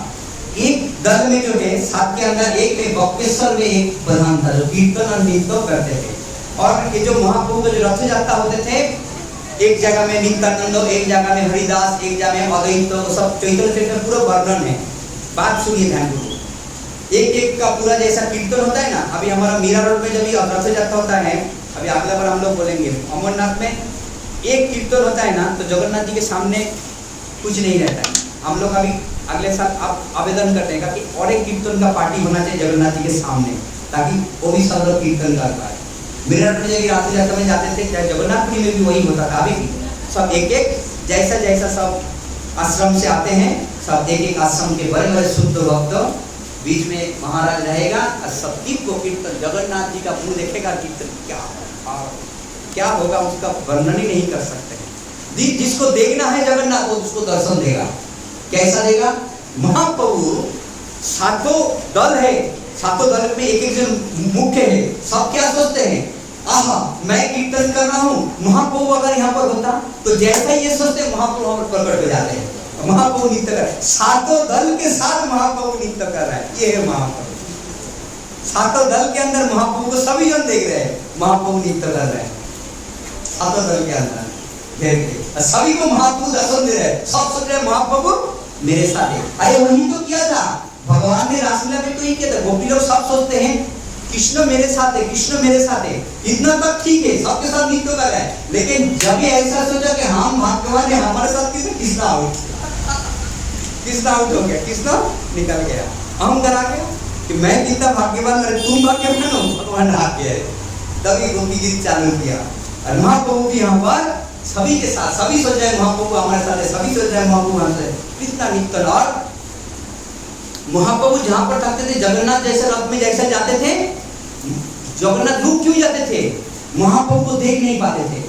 एक दल में जो है 7 के अंदर एक में बक्केश्वर में एक प्रधान था जो कीर्तन और नृत्य करते थे। और ये जो महाप्रभु के जो रथ यात्रा होते थे, एक जगह में नित्यानंद, एक जगह में हरिदास, एक जगह में अद्वैत, तो सब चैतन्य चरित्र पूरा वर्णन है। बात सुनिए ध्यान पूर्वक। एक एक का पूरा जैसा कीर्तन होता है ना, अभी हमारा मीरा रोड में जब रथ यात्रा होता है, अभी अगला बार हम लोग बोलेंगे, अमरनाथ में एक कीर्तन होता है ना, तो जगन्नाथ जी के सामने कुछ नहीं रहता है। हम लोग अभी अगले साल आप आवेदन करते हैं कि और एक कीर्तन का पार्टी होना चाहिए जगन्नाथ जी के सामने, ताकि वो भी सब लोग कीर्तन कर पाए। मीरा रोड में जब रात यात्रा में जाते थे, जगन्नाथपुरी में भी वही होता था। अभी भी सब एक एक जैसा जैसा सब आश्रम से आते हैं, सब एक एक आश्रम के बड़े बड़े शुद्ध भक्त, बीच में महाराज रहेगा और सब तीन को कीर्तन, जगन्नाथ जी का मुंह देखेगा, कीर्तन क्या होगा उसका वर्णन ही नहीं कर सकते। जिसको देखना है जगन्नाथ, वो उसको दर्शन देगा। कैसा देगा? महाप्रभु 7 दल है, 7 दल में एक एक जन मुख्य है। सब क्या सोचते हैं, आहा मैं कीर्तन कर रहा हूँ, महाप्रभु अगर यहाँ पर होता तो जैसा ये सोचते महाप्रभु वहां पर प्रकट हो जाते हैं। महाप्रभु नृत्य कर, 7 दल के साथ महाप्रभु नृत्य कर रहा है। ये है महाप्रभु। 7 दल के अंदर महाप्रभु को सभी जन देख रहे हैं, महाप्रभु नृत्य कर रहे हैं 7 दल के अंदर घेर के, सभी को महाप्रभु दर्शन दे रहे हैं। सब सोच रहे हैं महाप्रभु मेरे साथ है। अरे वही तो किया था भगवान ने रासलीला में, तो ही किया था। गोपी लोग सब सोचते हैं कृष्ण मेरे साथ है, कृष्ण मेरे साथ है, इतना तक ठीक है, सबके साथ नृत्य कर रहा है। लेकिन जब ये ऐसा सोचा कि हम भाग्यवान है, हमारे साथ कृष्ण आउट, कृष्ण आउट हो गया, कृष्ण निकल गया, हम करा गया कि मैं कितना भाग्यवान, अरे तुम भाग्यवान हो, भगवान आ गया। तभी गोपी गीत चालू किया। और महाप्रभु भी यहाँ पर सभी के साथ, सभी सोच रहे महाप्रभु हमारे साथ है, सभी सोच रहे महाप्रभु हमसे, कितना नृत्य। और महाप्रभु जहाँ पर थकते थे, जगन्नाथ जैसे रथ में जैसे जाते थे, जगन्नाथ रुक क्यों जाते थे? महाप्रभु को देख नहीं पाते थे,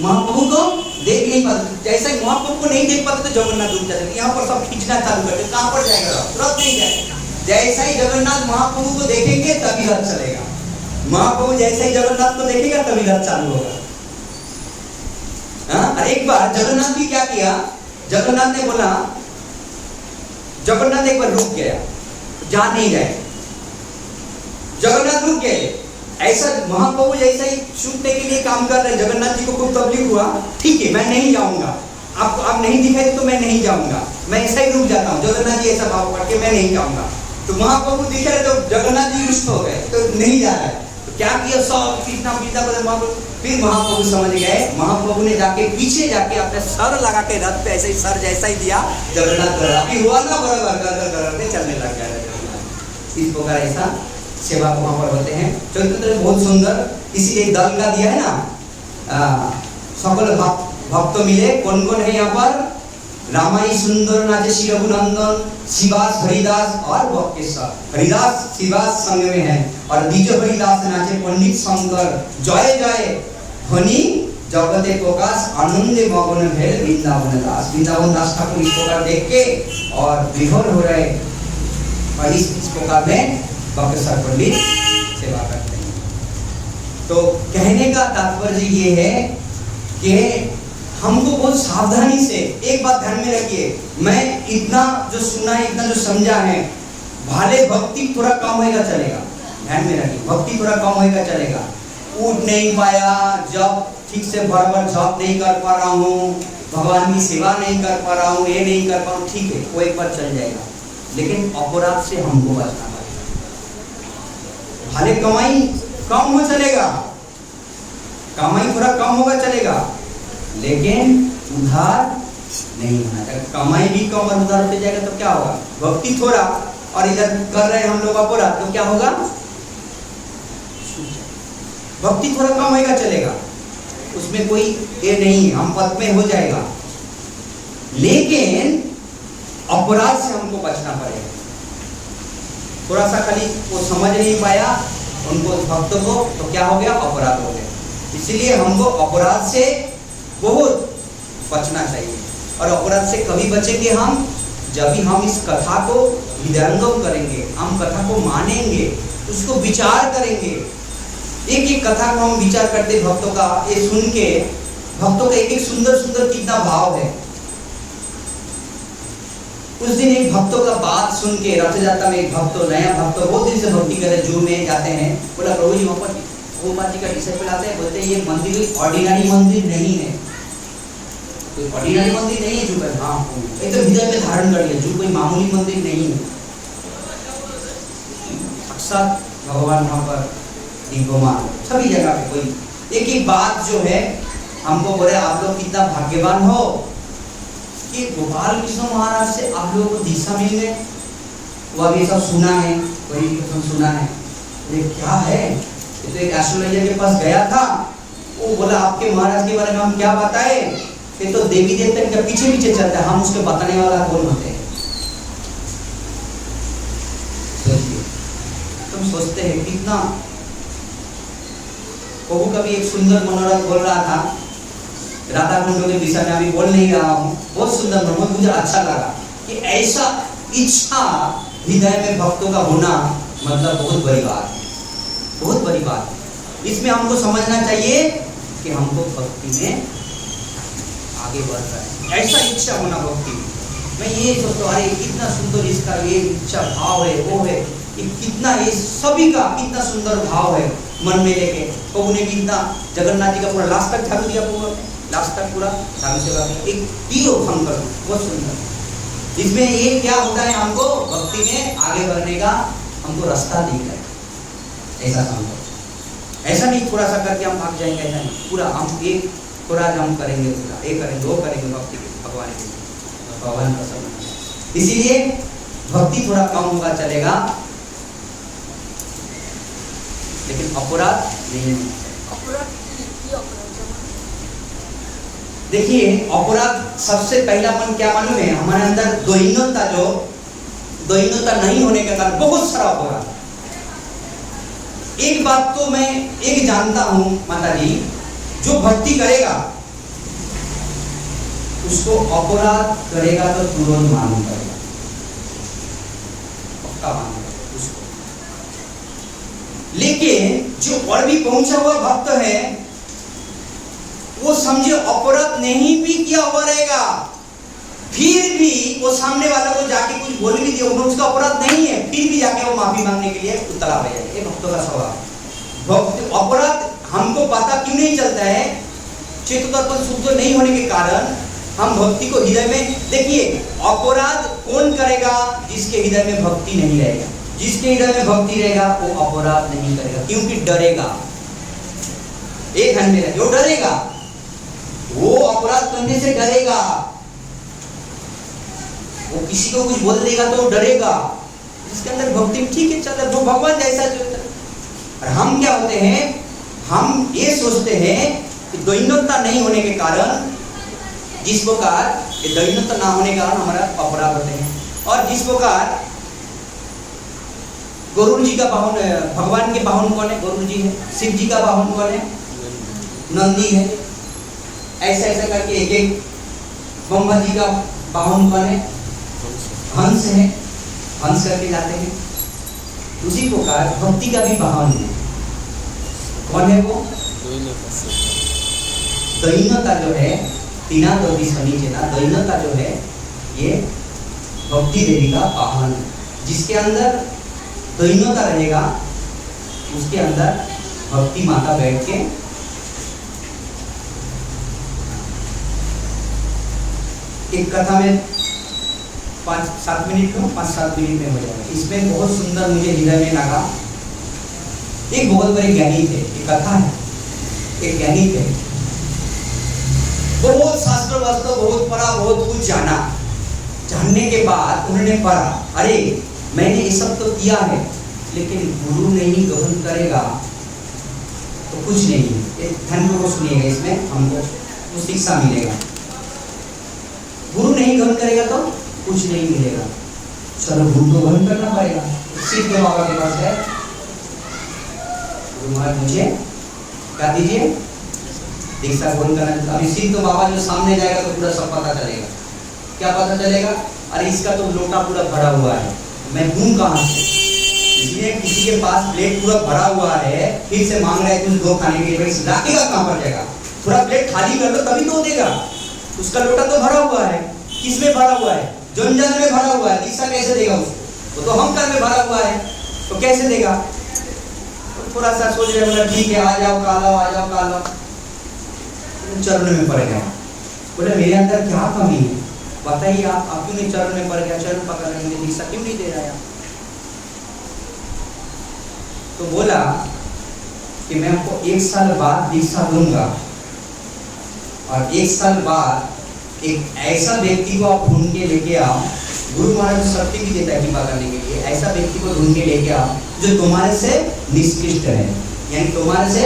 महाप्रभु को देख नहीं पाते थे। जैसे महाप्रभु को नहीं देख पाते तो जगन्नाथ रुक जाते थे। यहाँ पर सब खींचना चालू करते, कहाँ पर जाएगा रथ? नहीं जाएगा। जैसा ही जगन्नाथ महाप्रभु को देखेंगे तभी रथ चलेगा। महाप्रभु जैसे ही जगन्नाथ को देखेगा तभी रथ चालू होगा। और एक बार जगन्नाथ भी क्या किया, जगन्नाथ ने बोला, जगन्नाथ एक बार रुक गया, जा नहीं गए, जगन्नाथ रुक गए। ऐसा महाप्रभु जैसा ही छूटने के लिए काम कर रहे, जगन्नाथ जी को खूब तकलीफ हुआ, ठीक है मैं नहीं जाऊंगा, आपको आप नहीं दिखाई तो मैं नहीं जाऊंगा, मैं ऐसा ही रुक जाता हूँ। जगन्नाथ जी ऐसा भाव करके मैं नहीं जाऊंगा। तो महाप्रभु दिख रहे तो जगन्नाथ जी रुष्ट हो गए, तो नहीं जा रहा है। तो क्या किया, सब कृष्णा पीता बदल महाप्रभु। फिर महाप्रभु समझ गए, महाप्रभु ने जाके पीछे जाके अपने सर लगा के रथ पे ऐसे ही सर जैसा ही दिया, जगन्नाथ अभी हुआ ना बराबर कर चलने लग गया। इस प्रकार ऐसा सेवा वहां पर होते हैं। चैतन्य बहुत सुंदर, इसीलिए दल का दिया है ना, सकल भक्त मिले। कौन कौन है यहाँ पर? रामाई सुंदर नाचे श्री रघुनंदन, शिवास हरिदास और बक्केश्वर। हरिदास शिवास संग में है, और बीज हरिदास नाचे पंडित शंकर। जय जय ध्वनि जगते प्रकाश, आनंदे मगन भेल वृंदावन दास। वृंदावन दास ठाकुर इस प्रकार देख के और विभोर हो रहे, और इस प्रकार में बक्केश्वर पंडित सेवा करते हैं। तो कहने का तात्पर्य ये है कि हमको बहुत सावधानी से एक बात ध्यान में रखिए, मैं इतना जो सुना है, इतना जो समझा है, भले भक्ति थोड़ा कम होएगा चलेगा, ध्यान में रखिए, भक्ति थोड़ा कम होएगा चलेगा, उठ नहीं पाया, जब ठीक से बराबर जप नहीं कर पा रहा हूँ, भगवान की सेवा नहीं कर पा रहा हूँ, ये नहीं कर पा रहा हूँ, ठीक है, वो एक बार चल जाएगा, लेकिन अपराध से हमको बचना पड़ेगा। भले कमाई कम हो चलेगा, कमाई थोड़ा कम होगा चलेगा, लेकिन उधार नहीं होना चाहिए। कमाई भी कम और उधार होते जाएगा तो क्या होगा, भक्ति थोड़ा और इधर कर रहे हैं हम लोग अपराध, तो क्या होगा, भक्ति थोड़ा कम होएगा चलेगा, उसमें कोई ये नहीं है, हम पद में हो जाएगा, लेकिन अपराध से हमको बचना पड़ेगा। थोड़ा सा खाली वो समझ नहीं पाया उनको भक्तों को, तो क्या हो गया, अपराध हो गया। इसलिए हमको अपराध से बहुत बचना चाहिए, और अपराध से कभी बचेंगे हम, जब भी हम इस कथा को हृदयंगम करेंगे, हम कथा को मानेंगे, उसको विचार करेंगे। एक एक कथा को हम विचार करते भक्तों का, ये सुन के भक्तों का एक एक सुंदर सुंदर कितना भाव है। उस दिन एक भक्तों का बात सुन के, रथ यात्रा में एक भक्त, नया भक्त, बहुत दिन से भक्ति करे, जू में जाते हैं, बोला प्रभु जी वहाँ पर गोपाल जी का डिसाइपल आते हैं, बोलते हैं ये मंदिर ऑर्डिनरी मंदिर नहीं है, कोई ऑर्डिनरी मंदिर नहीं है जू पर, हाँ एकदम हृदय में धारण कर लिया, जू कोई मामूली मंदिर नहीं है, साक्षात भगवान वहाँ पर विद्यमान सभी जगह पे। कोई एक एक बात जो है हमको बोले, आप लोग कितना भाग्यवान हो कि गोपाल कृष्ण महाराज से आप लोगों को दिशा मिल गए, वो अभी सब सुना है, कोई सुना है, ये क्या है, ये तो एक एस्ट्रोलॉजर के पास गया था, वो बोला आपके महाराज के बारे में हम क्या बताए, ये तो देवी देवता के पीछे पीछे चलता है, हम उसके बताने वाला कौन होते हैं। सोचिए, तुम सोचते हैं कितना। प्रभु कभी एक सुंदर मनोरथ बोल रहा था, राधा कुंडों के विषय में अभी बोल नहीं रहा हूँ, बहुत सुंदर मनोरथ, मुझे अच्छा लगा कि ऐसा इच्छा हृदय में भक्तों का होना मतलब बहुत बड़ी बात है, बहुत बड़ी बात है। इसमें हमको समझना चाहिए कि हमको भक्ति में आगे बढ़ना है, ऐसा इच्छा होना भक्ति में। मैं ये सोचता हूँ, अरे कितना सुंदर इसका ये इच्छा भाव है, वो है, ये कितना, ये सभी का कितना सुंदर भाव है मन में लेके। प्रभु ने भी इतना जगन्नाथ जी का पूरा लास्ट तक झाड़ू दिया, पूरा लास्ट तक पूरा झाड़ू सेवा एक तीर भंग कर, बहुत सुंदर। इसमें ये क्या होता है, हमको भक्ति में आगे बढ़ने का हमको रास्ता दिख रहा है, ऐसा समझो। ऐसा नहीं थोड़ा सा करके हम भाग जाएंगे, ऐसा नहीं, पूरा हम एक थोड़ा हम करेंगे, पूरा एक करेंगे, वो करेंगे भक्ति के, भगवान के, भगवान प्रसन्न। इसीलिए भक्ति थोड़ा कम होगा चलेगा, लेकिन अपराध नहीं होना। देखिए अपराध सबसे पहला मन क्या मालूम है, हमारे अंदर द्वैन्यता, जो द्वैन्यता नहीं होने के कारण बहुत सारा अपराध। एक बात तो मैं एक जानता हूं माता जी, जो भक्ति करेगा उसको अपराध करेगा तो तुरंत मालूम करेगा, पक्का मालूम उसको। लेकिन जो और भी पहुंचा हुआ भक्त है, वो समझे अपराध नहीं भी किया हुआ रहेगा, फिर भी वो सामने वाला को जाके कुछ बोल भी दिया, उसका अपराध नहीं है, फिर भी जाके वो माफी मांगने के लिए उतर आ जाए। ये भक्तों का स्वभाव। अपराध हमको पता क्यों नहीं चलता है, चेतोदर्पण शुद्ध नहीं होने के कारण हम भक्ति को हृदय में, देखिए अपराध कौन करेगा, जिसके हृदय में भक्ति नहीं रहेगा। जिसके हृदय में भक्ति रहेगा वो अपराध नहीं करेगा, क्योंकि डरेगा। एक घंटे में जो डरेगा वो अपराध करने से डरेगा, वो किसी को कुछ बोल देगा तो डरेगा। जिसके अंदर भक्ति ठीक है, चल वो भगवान जैसा चलता है। और हम क्या होते हैं, हम ये सोचते हैं कि द्वैन्यता नहीं होने के कारण, जिस प्रकार द्वैन्यता ना होने के कारण हमारा अपराध होते हैं। और जिस प्रकार गरुड़ जी का वाहन, भगवान के वाहन कौन है, गरुड़ जी है। शिव जी का वाहन कौन है, नंदी है। ऐसा ऐसा करके एक एक, ब्रह्मा जी का वाहन कौन है, हंस है, हंस करके जाते हैं। उसी प्रकार भक्ति का भी वाहन है, कौन है वो, द्वैन्यता जो है तीना दौती शनि चेना दैनता जो है ये भक्ति देवी का वाहन है। जिसके अंदर दैनता रहेगा उसके अंदर भक्ति माता बैठ के एक कथा में 5-7 मिनट में 5-7 मिनट में हो जाएगा। इसमें बहुत सुंदर मुझे हृदय में लगा। एक बहुत बड़े ज्ञानी थे, एक कथा है, एक ज्ञानी थे, बहुत शास्त्र वास्त्र बहुत पढ़ा, बहुत कुछ जाना। जानने के बाद उन्होंने पढ़ा, अरे मैंने ये सब तो किया है लेकिन गुरु नहीं ग्रहण करेगा तो कुछ नहीं है। ध्यान को सुनिएगा, इसमें हमको कुछ शिक्षा मिलेगा। गुरु नहीं ग्रहण करेगा तो कुछ नहीं मिलेगा। चलो गुरु को ग्रहण करना पड़ेगा। सिद्ध बाबा के पास है, गुरु महाराज मुझे क्या दीजिए, दीक्षा ग्रहण करना। अभी सिद्ध बाबा जो सामने जाएगा तो पूरा सब पता चलेगा। क्या पता चलेगा? अरे इसका तो लोटा पूरा भरा हुआ है, मैं दूं कहाँ से? इसलिए किसी के पास प्लेट पूरा भरा हुआ है, फिर से मांग रहा है कुछ दो खाने के लिए, लाकेगा कहाँ पर जाएगा? थोड़ा प्लेट खाली कर लो तभी तो देगा। उसका लोटा तो भरा हुआ है, किसमें भरा हुआ है? जंजाल में भरा हुआ है, दीक्षा कैसे देगा उसको? वो तो हम कर में भरा हुआ है, तो कैसे देगा? तो थोड़ा सा सोच रहे, बोला ठीक है आ जाओ कालो, आ जाओ कालो। चरण में पड़ गया। बोले मेरे अंदर क्या कमी है बताइए, आप क्यों नहीं चरण में पड़ गया? चरण पकड़ लेंगे, दीक्षा क्यों नहीं दे रहा है? तो बोला कि मैं आपको 1 साल बाद दीक्षा दूंगा और 1 साल बाद एक ऐसा व्यक्ति को आप ढूंढ के लेके आओ। गुरु महाराज शक्ति भी देता है कृपा करने के लिए। ऐसा व्यक्ति को ढूंढ के लेके आओ जो तुम्हारे से निष्कृष्ट है, यानी तुम्हारे से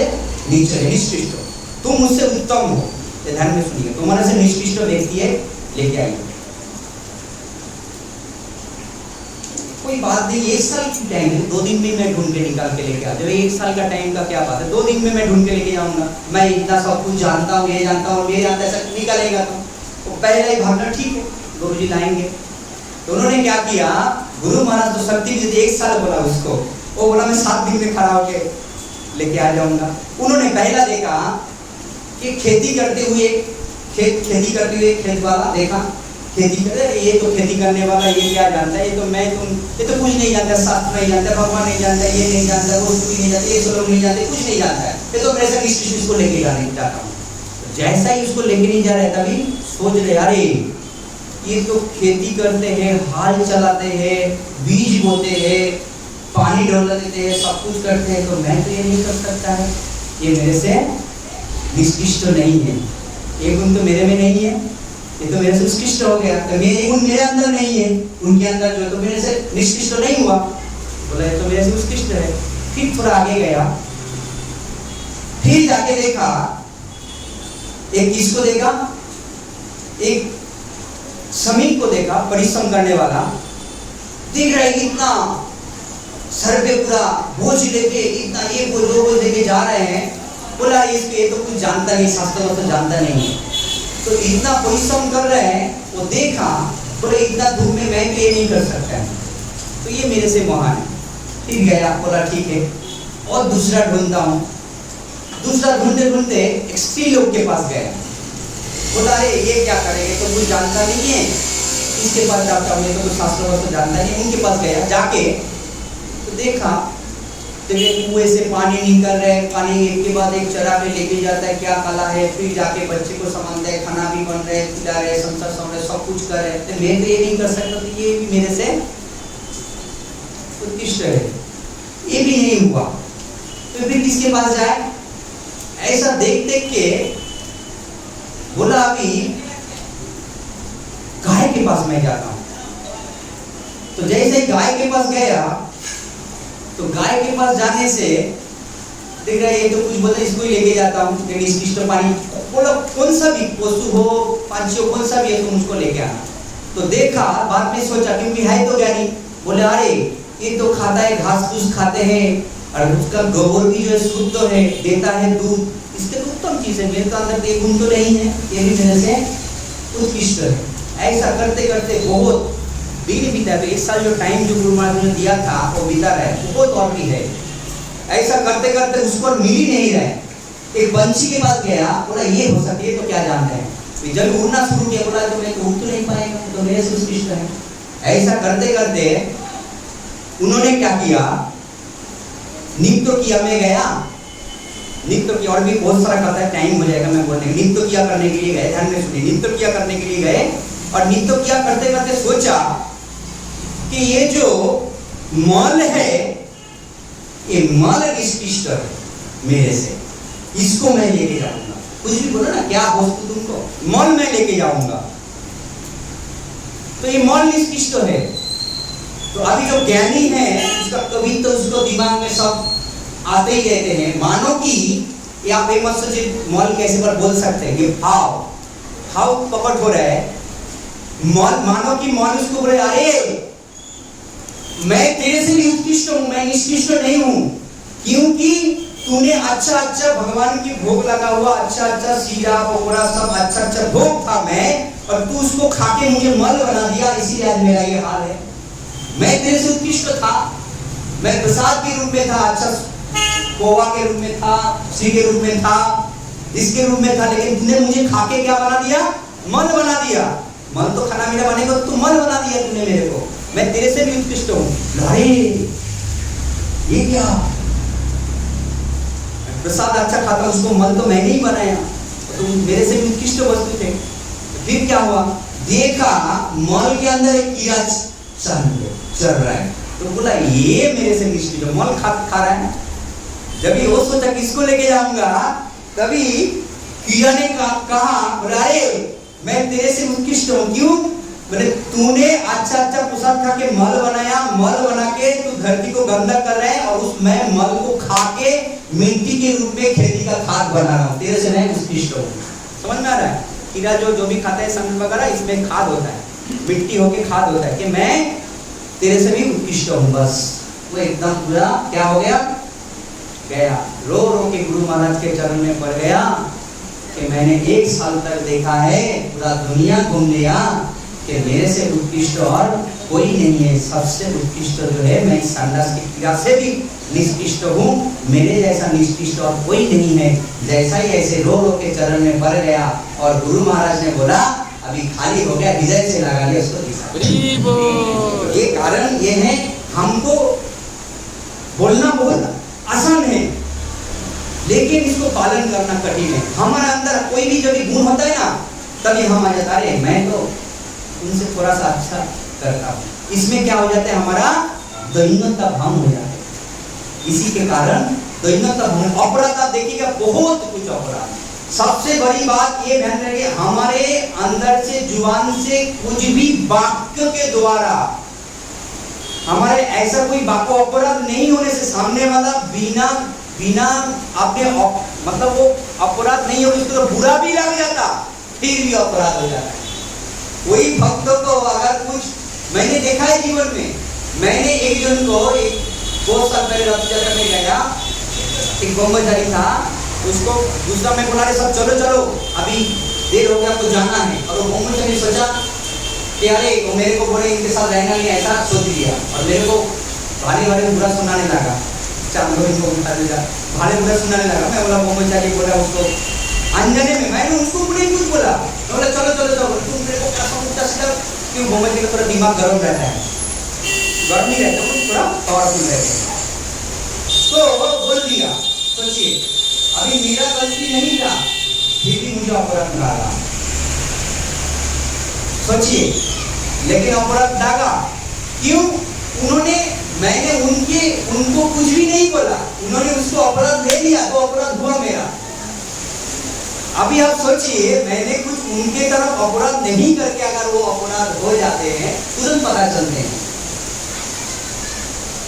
नीचे है, निष्कृष्ट हो, तुम मुझसे उत्तम हो। ध्यान में सुनिए, तुम्हारे से निष्कृष्ट व्यक्ति है, लेके आइए। कोई बात नहीं, 1 साल की टाइम है, 2 दिन में मैं ढूंढ के निकाल के लेके आ जाऊँ। 1 साल का टाइम का क्या बात है, 2 दिन में मैं ढूंढ के लेके जाऊंगा। मैं इतना सब कुछ जानता हूँ, ये जानता हूँ, ये जानता है, सब निकालेगा तो पहले ही भागना। ठीक है, गुरु जी लाएंगे। तो उन्होंने क्या किया, गुरु महाराज तो शक्ति भी 1 साल बोला उसको, वो बोला मैं 7 दिन में खड़ा होके लेके आ जाऊंगा। उन्होंने पहला देखा कि खेती करते हुए खेत वाला देखा, खेती कर, ये तो खेती करने वाला ये क्या जानता है, ये तो कुछ नहीं जानता, शास्त्र नहीं जानता, भगवान नहीं जानता, ये नहीं जानता, वो नहीं जानता, ये सब लोग नहीं जानते, कुछ नहीं जानता है, ये तो मेरे से इसको लेके जाने जाता हूँ। जैसा ही उसको लेके नहीं जा रहा है तभी सोच रहे, अरे ये तो खेती करते हैं, हाल चलाते हैं, बीज बोते हैं, पानी डाल देते हैं, सब कुछ करते हैं, तो मैं तो ये नहीं कर सकता है, ये मेरे से निष्कृष्ट नहीं है, ये गुण तो मेरे में नहीं है, ये तो मेरे से उत्कृष्ट हो गया, तो ये गुण मेरे अंदर नहीं है, उनके अंदर जो है तो मेरे से निष्कृष्ट नहीं हुआ। बोला ये तो मेरे से उत्कृष्ट है। फिर थोड़ा आगे गया, फिर जाके देखा, एक किसको देखा, एक श्रमिक को देखा, परिश्रम करने वाला, देख रहा है इतना सर पे पूरा बोझ लेके, इतना ये बोझ लेके जा रहे हैं। बोला इसके ये तो कुछ जानता नहीं, शास्त्र तो जानता नहीं है, तो इतना परिश्रम कर रहे हैं। वो देखा, बोले इतना धूप में मैं भी ये नहीं कर सकता है, तो ये मेरे से महान है। फिर गया, बोला ठीक है और दूसरा ढूंढता हूँ। दूसरा ढूंढते ढूंढते एक स्त्री लोग के पास गया। बोला अरे ये क्या करेंगे, तो कुछ जानता नहीं है, इसके पास जाता हूँ, ये तो कुछ शास्त्र तो जानता नहीं। उनके पास गया, जाके तो देखा तो ये कुएं से पानी निकल रहा है, पानी एक के बाद एक चरा के लेके जाता है, क्या कला है। फिर जाके बच्चे को संभालता है, खाना भी बन रहा है, खिला रहे, संसार संभाल रहे, सब कुछ कर रहे हैं। तो मैं तो ये नहीं कर सकता, तो ये भी मेरे से उत्कृष्ट है, ये भी नहीं हुआ। तो फिर किसके पास जाए? ऐसा देख देख के बोला अभी गाय के पास मैं जाता हूँ। तो जैसे गाय के पास गया, तो गाय के पास जाने से देख रहा है ये तो कुछ बोलते, इसको ही लेके जाता हूँ, लेकिन इसकी पानी बोला कौन सा भी पशु हो, पंछी हो, कौन सा भी है, तुम मुझको लेके आना। तो देखा, बाद में सोचा, क्योंकि है तो ज्ञानी, बोले अरे ये तो खाता है, घास फूस खाते हैं, और उसका गोबर भी जो है शुद्ध है, देता है दूध, इसके तो उत्तम चीज है, मेरे तो अंदर ये गुण तो नहीं है, ये भी मेरे से उत्कृष्ट है। ऐसा करते करते बहुत दिन बीता। तो 1 साल जो टाइम जो गुरु महाराज ने दिया था वो बीता रहा है, बहुत और भी है। ऐसा करते करते उसको मिल ही नहीं रहे। एक पंछी के पास गया, बोला ये हो सकती है, तो क्या जानते हैं, कि जब उड़ना शुरू किया, बोला तो मैं तो उड़ तो नहीं पाएगा, तो मेरे से उत्कृष्ट है। ऐसा करते करते उन्होंने क्या किया, नित्य किया में गया, नित्य किया, और भी बहुत सारा करता है, टाइम हो जाएगा मैं बोलने, नित्य किया करने के लिए गए, ध्यान में सुनिए, नित्य किया करने के लिए गए, और नित्य किया करते करते सोचा कि ये जो मल है, ये मल निष्कृष्ट है मेरे से, इसको मैं लेके जाऊंगा। कुछ भी बोलो ना, क्या वस्तु तुमको, मल मैं लेके जाऊंगा, तो ये मल निष्कृष्ट है। तो अभी जो ज्ञानी है उसका कभी तो उसको दिमाग में सब आते ही रहते हैं, मानो कि ये आप एक मत सोचिए मल कैसे पर बोल सकते हैं, ये भाव प्रकट हो रहा है, मल मानो कि मल उसको बोले अरे मैं तेरे से भी उत्कृष्ट हूं, मैं निष्कृष्ट नहीं हूं, क्योंकि तूने अच्छा अच्छा भगवान की भोग लगा हुआ अच्छा अच्छा सीरा पकौड़ा सब अच्छा अच्छा भोग था मैं, और तू उसको खा के मुझे मल बना दिया, इसीलिए आज मेरा ये हाल है। मैं तेरे से उत्कृष्ट था, मैं प्रसाद के रूप में था, अच्छा कोवा के रूप में था, सी के रूप में था, इसके रूप में था, लेकिन तूने मुझे खा के क्या बना दिया, मल बना दिया। मल तो खाना मेरा बनेगा, तू मल बना दिया तूने मेरे को, मैं तेरे से भी उत्कृष्ट हूं। अरे ये क्या, प्रसाद अच्छा खाता उसको मल तो मैंने ही बनाया, तुम मेरे से भी उत्कृष्ट वस्तु थे। फिर क्या हुआ, देखा मल के अंदर एक कीड़ा चल रहा है, तो बोला ये मेरे से निष्कृष्ट, मल खा रहा है। जब ये वो सोचा किसको लेके जाऊंगा, तभी कीड़ा ने कहा बोला अरे मैं तेरे से उत्कृष्ट हूं, क्यों, बोले तूने अच्छा अच्छा प्रसाद खा के मल बनाया, मल बना के तू धरती को गंदा कर रहा है, और उस मैं मल को खा के मिट्टी के रूप में खेती का खाद बना रहा हूँ, तेरे से मैं उत्कृष्ट हूँ। समझ में आ रहा है, कीड़ा जो भी खाता है सब्जी वगैरह, इसमें खाद होता है, मिट्टी होके खाद होता है, कि मैं तेरे से भी उत्कृष्ट हूँ। बस वो एकदम पूरा क्या हो गया, गया रो रो के गुरु महाराज के चरण में पड़ गया कि मैंने 1 साल तक देखा है, पूरा दुनिया घूम लिया, कि मेरे से उत्कृष्ट और कोई नहीं है, सबसे उत्कृष्ट जो है मैं इस संन्यास की क्रिया से भी निष्कृष्ट हूँ, मेरे जैसा निष्कृष्ट और कोई नहीं है। जैसा ही ऐसे रो रो के चरण में पड़ गया, और गुरु महाराज ने बोला अभी खाली हो गया, हृदय से लगा लिया उसको दिशा। ये कारण ये है, हमको बोलना बहुत आसान है, लेकिन इसको पालन करना कठिन है। हमारे अंदर कोई भी जब गुण होता है ना, तभी हम आ जाता है मैं तो उनसे थोड़ा सा अच्छा करता हूँ, इसमें क्या हो जाता है, हमारा दैन्यता भाव हो जाता है। इसी के कारण दैन्यता भाव, अपराध आप देखिएगा बहुत कुछ अपराध। सबसे बड़ी बात ये ध्यान रखिए, हमारे अंदर से जुबान से कुछ भी वाक्य के द्वारा हमारे ऐसा कोई वाक्य अपराध नहीं होने से सामने वाला बिना अपने मतलब वो अपराध नहीं हो, उसको तो बुरा भी लग जाता, फिर भी अपराध हो जाता है। कोई भक्तों को अगर कुछ, मैंने देखा है जीवन में, मैंने एक जन को 2 साल पहले रथ यात्रा में गया, एक ब्रह्मचारी था, उसको दूसरा में बोला सब चलो चलो अभी देर हो गया आपको जाना है, और वो ब्रह्मचारी सोचा कि अरे वो मेरे को बोले इनके साथ रहना नहीं, ऐसा सोच लिया, और मेरे को भाले बुरा सुनाने लगा, चलो इनको उठा दिया, भाले बुरा सुनाने लगा। मैं बोला ब्रह्मचारी बोला उसको अनजाने में, मैंने उसको पूरे कुछ बोला, बोला चलो चलो चलो, तुम मेरे को कैसा उल्टा सीधा क्यों, ब्रह्मचारी का थोड़ा दिमाग गर्म रहता है, गर्म नहीं रहता, वो थोड़ा पावरफुल रहता है, तो बोल दिया। सोचिए अभी मेरा गलती नहीं था, फिर भी मुझे अपराध लगा, सोचिए, लेकिन अपराध लगा क्यों, मैंने उनको कुछ भी नहीं बोला, उन्होंने उसको अपराध ले लिया, तो अपराध हुआ मेरा। अभी आप सोचिए, मैंने कुछ उनके तरफ अपराध नहीं करके अगर वो अपराध हो जाते हैं, तुरंत पता चलते हैं।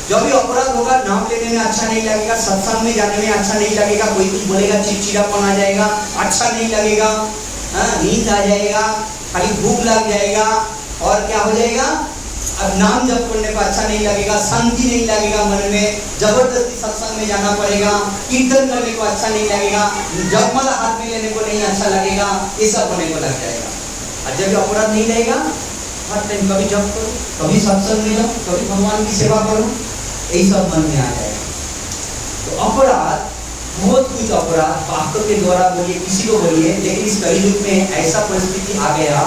जब भी अपराध होगा, नाम लेने में अच्छा नहीं लगेगा, सत्संग में जाने में अच्छा नहीं लगेगा, कोई कुछ बोलेगा चिड़चिड़ापन आ जाएगा, अच्छा नहीं लगेगा, नींद आ जाएगा, खाली भूख लग जाएगा, और क्या हो जाएगा, अब नाम जप करने को अच्छा नहीं लगेगा, शांति नहीं लगेगा मन में, जबरदस्ती सत्संग में जाना पड़ेगा, कीर्तन करने को अच्छा नहीं लगेगा, जपमाला हाथ में लेने को नहीं अच्छा लगेगा, ये सब होने को लग जाएगा। और जब अपराध नहीं रहेगा, हर टाइम कभी जप करो, कभी सत्संग में जाओ, कभी भगवान की सेवा करो, यही सब मन में आ जाएगा। तो अपराध बहुत कुछ अपराध पापों के द्वारा बोलिए, किसी को बोलिए, लेकिन इस कलयुग में ऐसा परिस्थिति आ गया,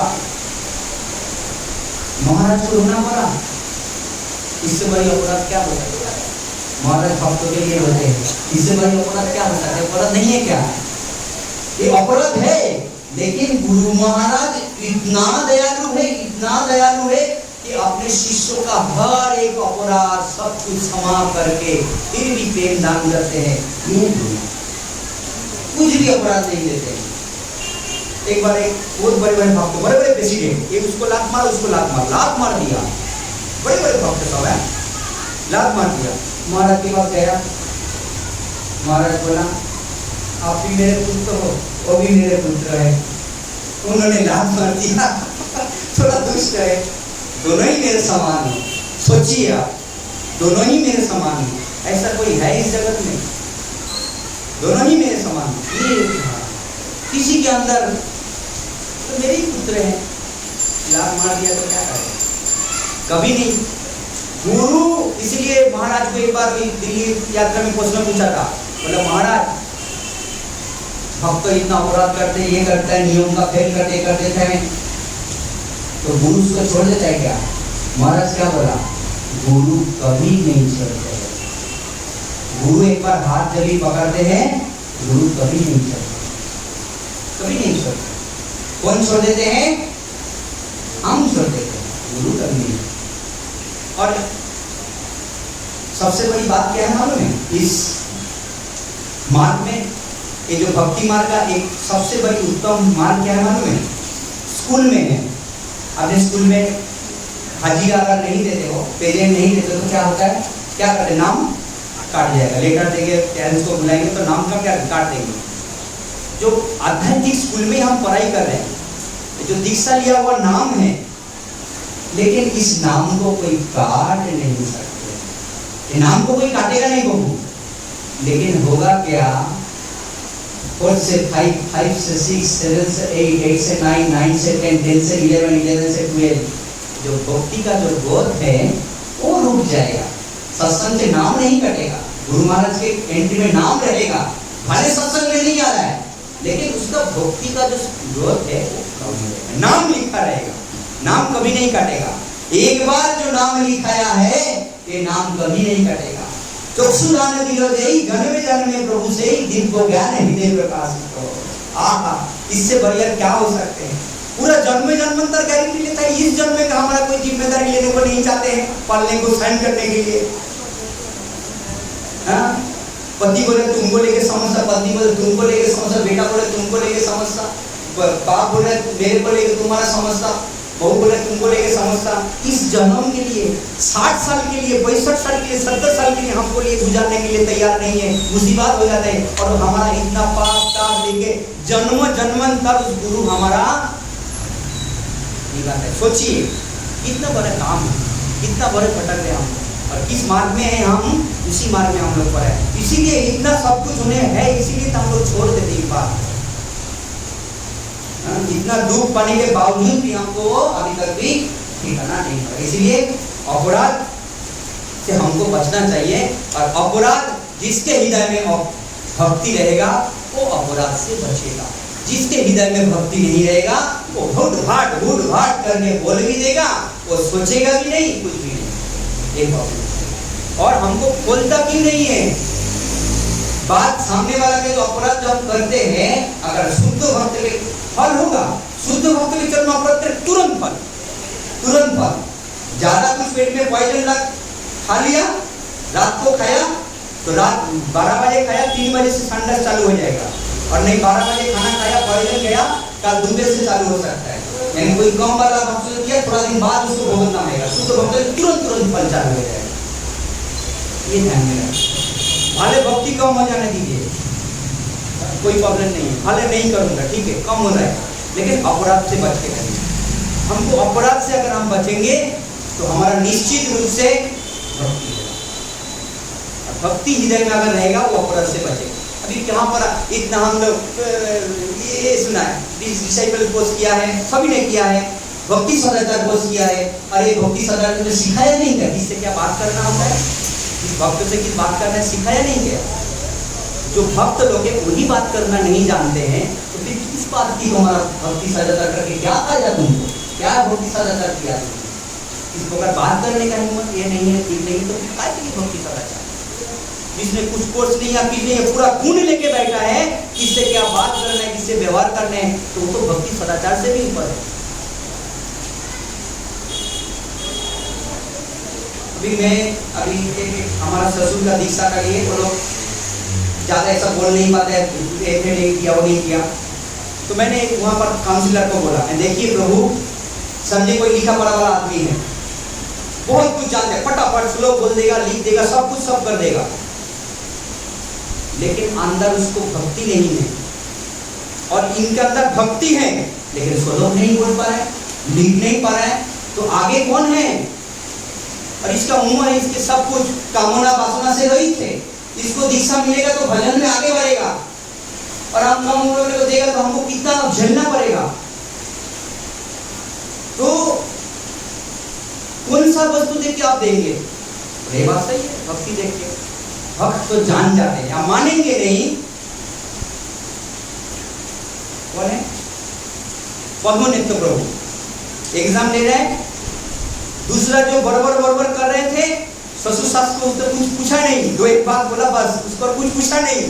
महाराज को रोना पड़ा। इससे बड़ी अपराध क्या हो सकता है? महाराज भक्तों के लिए होते हैं, इससे बड़ी अपराध क्या हो सकता है? अपराध नहीं है क्या? ये अपराध है, लेकिन गुरु महाराज इतना दयालु है, इतना दयालु है कि अपने शिष्यों का हर एक अपराध सब कुछ क्षमा करके फिर भी प्रेम दान करते हैं। ये कुछ भी अपराध नहीं देते हैं। एक बार एक बहुत बड़े बड़े भक्त, बड़े बड़े प्रेसिडेंट, एक उसको लात मार, उसको लात मार दिया, बड़े बड़े भक्त सब है, लात मार दिया। महाराज के पास गया, महाराज बोला आप भी मेरे पुत्र हो, वो भी मेरे पुत्र है, उन्होंने लात मार दिया, थोड़ा दुष्ट है, दोनों ही मेरे समान हो। सोचिए आप, दोनों ही मेरे समान हो, ऐसा कोई है इस जगत में? दोनों ही मेरे समान हो। ये किसी के अंदर तो मेरे ही पुत्र हैं, लात मार दिया तो क्या करें? कभी नहीं। गुरु, इसलिए महाराज को एक बार भी दिल्ली यात्रा में प्रश्न पूछा था, बोला महाराज भक्त इतना अपराध करते, ये करता है, नियम का फेल करते थे, तो गुरु उसको छोड़ देता है क्या? महाराज क्या बोला? गुरु कभी नहीं छोड़ते। गुरु एक बार हाथ जब भी पकड़ते हैं, गुरु कभी नहीं छोड़ते, कभी नहीं छोड़ते। कौन छोड़ देते हैं? हम छोड़ देते हैं, गुरु कभी नहीं। और सबसे बड़ी बात क्या है मालूम है? इस मार्ग में, ये जो भक्ति मार्ग का एक सबसे बड़ी उत्तम मार्ग क्या है मालूम है? स्कूल में है। अपने स्कूल में हाजिरा अगर नहीं देते हो, पेरेंट नहीं देते तो क्या होता है? क्या करते? नाम काट जाएगा, लेटर देंगे, पेरेंट्स को बुलाएंगे तो नाम का क्या काट देंगे। जो आध्यात्मिक स्कूल में हम पढ़ाई कर रहे हैं, जो दीक्षा लिया हुआ नाम है, लेकिन इस नाम को कोई काट नहीं सकते। नाम को कोई काटेगा नहीं बहू, लेकिन होगा क्या? 4 से 5, 5 से 6, 7 से 8, 8 से 9, 9 से 10, 10 से 11, 11 से 12, जो भक्ति का जो ग्रोथ है वो रुक जाएगा। सत्संग से नाम नहीं कटेगा, गुरु महाराज के एंट्री में नाम रहेगा, भले सत्संग में नहीं आ रहा है, लेकिन उसका भक्ति का जो ग्रोथ है वो कम रहेगा। नाम लिखा रहेगा, नाम कभी नहीं कटेगा। एक बार जो नाम लिखाया है, ये नाम कभी नहीं कटेगा। चक्षुदान दिलो देई, जन्मे जन्मे प्रभु से दिन को ज्ञान हृदय प्रकाशित हो। आहा, इससे बढ़िया क्या हो सकते हैं? पूरा जन्म जन्मांतर गारंटी लेता है। इस जन्म में का हमारा कोई जिम्मेदारी लेने को नहीं चाहते हैं, पालने को, साइन करने के लिए। हाँ, पति बोले तुमको लेके समस्या, पत्नी बोले तुमको लेके समस्या, बेटा बोले तुमको लेके समस्या, बाप बोले मेरे को लेके तुम्हारा समस्या, बहू बोले तुमको लेके समस्या। इस जन्म के लिए 60 साल के लिए, 65 साल के लिए, 70 साल के लिए हमको लिए गुजारने के लिए तैयार नहीं है। मुसीबत हो जाता है और हमारा इतना पाप ताप लेके जन्म जन्मांतर उस गुरु हमारा निभाता है। सोचिए कितना बड़ा काम है, कितना बड़े भटक रहे हम, और किस मार्ग में है हम, उसी मार्ग में हम लोग पर है। इसीलिए इतना सब कुछ उन्हें है, इसीलिए तो हम लोग छोड़ देते हैं बात। इतना दुख पाने के बावजूद भी हमको अभी तक भी ठिकाना नहीं पड़ा। इसलिए अपराध से हमको बचना चाहिए, और अपराध जिसके हृदय में भक्ति रहेगा वो अपराध से बचेगा। जिसके हृदय में भक्ति नहीं रहेगा वो हुट भाट करके बोल भी देगा, वो सोचेगा भी नहीं, कुछ भी नहीं। एक बात, और हमको खोलता क्यों नहीं है बात? सामने वाला के जो अपराध जो हम करते हैं, अगर शुद्ध भक्त के फल होगा, शुद्ध भक्त के चरण अपराध करे तुरंत फल, तुरंत फल। ज्यादा कुछ पेट में पॉइजन लग खा लिया, रात को खाया तो रात 12 बजे खाया, 3 बजे से संडस चालू हो जाएगा, और नहीं 12 बजे खाना खाया, पॉइजन गया, कल 2 बजे से चालू हो सकता है। यानी कोई कम वाला भक्त किया, थोड़ा दिन बाद उसको भुगतना पड़ेगा। शुद्ध भक्त तुरंत फल चालू हो जाएगा। ये ध्यान में रखना। भले भक्ति कम हो जाने दीजिए, कोई प्रॉब्लम नहीं है, भले नहीं करूंगा, ठीक है, कम हो रहा है, लेकिन अपराध से बच के करेंगे। हमको अपराध से अगर हम बचेंगे तो हमारा निश्चित रूप से भक्ति होगा। भक्ति हृदय में अगर रहेगा वो अपराध से बचेगा। अभी कहाँ पर इतना हम लोग ये सुना है, डिसाइपल कोर्स किया है, सभी ने किया है, भक्ति सदाचार कोर्स किया है। अरे भक्ति सदाचार में सिखाया नहीं क्या किससे क्या बात करना होता है, किस भक्त से किस बात करना है, सिखाया नहीं क्या? जो भक्त लोग हैं वही बात करना नहीं जानते हैं, तो फिर किस बात की तुम्हारा भक्ति सदाचार करके क्या फायदा तुमको? क्या भक्ति सदाचार किया तुमने? इस प्रकार बात करने का हिम्मत ये नहीं है, ठीक नहीं, तो फिर काय के लिए भक्ति सदाचार? जिसने कुछ कोर्स नहीं या किसने पूरा गुण लेके बैठा है, किससे क्या बात करना है, किससे व्यवहार करना है, तो वो तो भक्ति सदाचार से भी ऊपर है। अभी हमारा ससुर का दीक्षा का लिए वो लोग ज़्यादा ऐसा बोल नहीं पाते, नहीं किया वो नहीं किया, तो मैंने वहाँ पर काउंसलर को बोला, देखिए प्रभु, समझे कोई लिखा पढ़ा वाला आदमी है, बहुत कुछ जानते हैं, फटाफट श्लोक बोल देगा, लिख देगा, सब कुछ सब कर देगा, लेकिन अंदर उसको भक्ति नहीं है। और इनके अंदर भक्ति है लेकिन श्लोक नहीं बोल पा रहा है, लिख नहीं पा रहा है, तो आगे कौन है? और इसका उम्र है, इसके सब कुछ कामना वासना से रहित है, इसको दीक्षा मिलेगा तो भजन में आगे बढ़ेगा, और हम कम उम्र में को देगा तो हमको कितना झेलना पड़ेगा। तो कौन सा वस्तु देख के आप देंगे? ये बात सही है, भक्ति देख के भक्त तो जान जाते हैं, आप मानेंगे नहीं। कौन है? पद्मनित्य प्रभु एग्जाम दे रहे हैं, दूसरा जो बड़बर कर रहे थे, ससुर सास को उसने कुछ पूछा नहीं, दो एक बात बोला बस, उसको कुछ पूछा नहीं।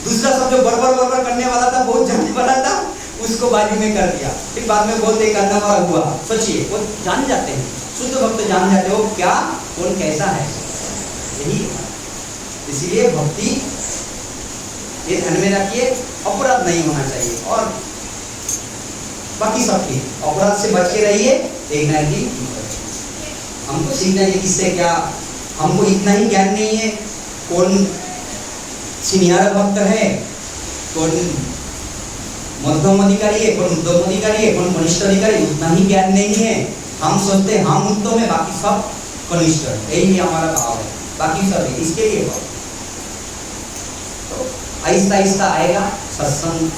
दूसरा सब जो बड़बर करने वाला था, बहुत जानने वाला था, उसको बाजू में कर दिया, फिर बाद में बहुत एक करना वाला हुआ। सोचिए, वो जान जाते हैं, शुद्ध भक्त जान जाते हो क्या कौन कैसा है, यही है। इसलिए भक्ति ये ध्यान में रखिए, अपराध नहीं होना चाहिए, और बाकी सब ठीक, अपराध से बच के रहिए। देखना है कि हमको सीखना है किससे क्या, हमको इतना ही ज्ञान नहीं है कौन सीनियर भक्त है, कौन मध्यम अधिकारी है, कौन उद्धम अधिकारी है, कौन कनिष्ठ अधिकारी, उतना ही ज्ञान नहीं है। हम सोचते हैं हम उत्तम है, बाकी सब कनिष्ठ, यही हमारा भाव है, बाकी सब है, इसके लिए भाव। तो आहिस्ता आहिस्ता आएगा, सत्संग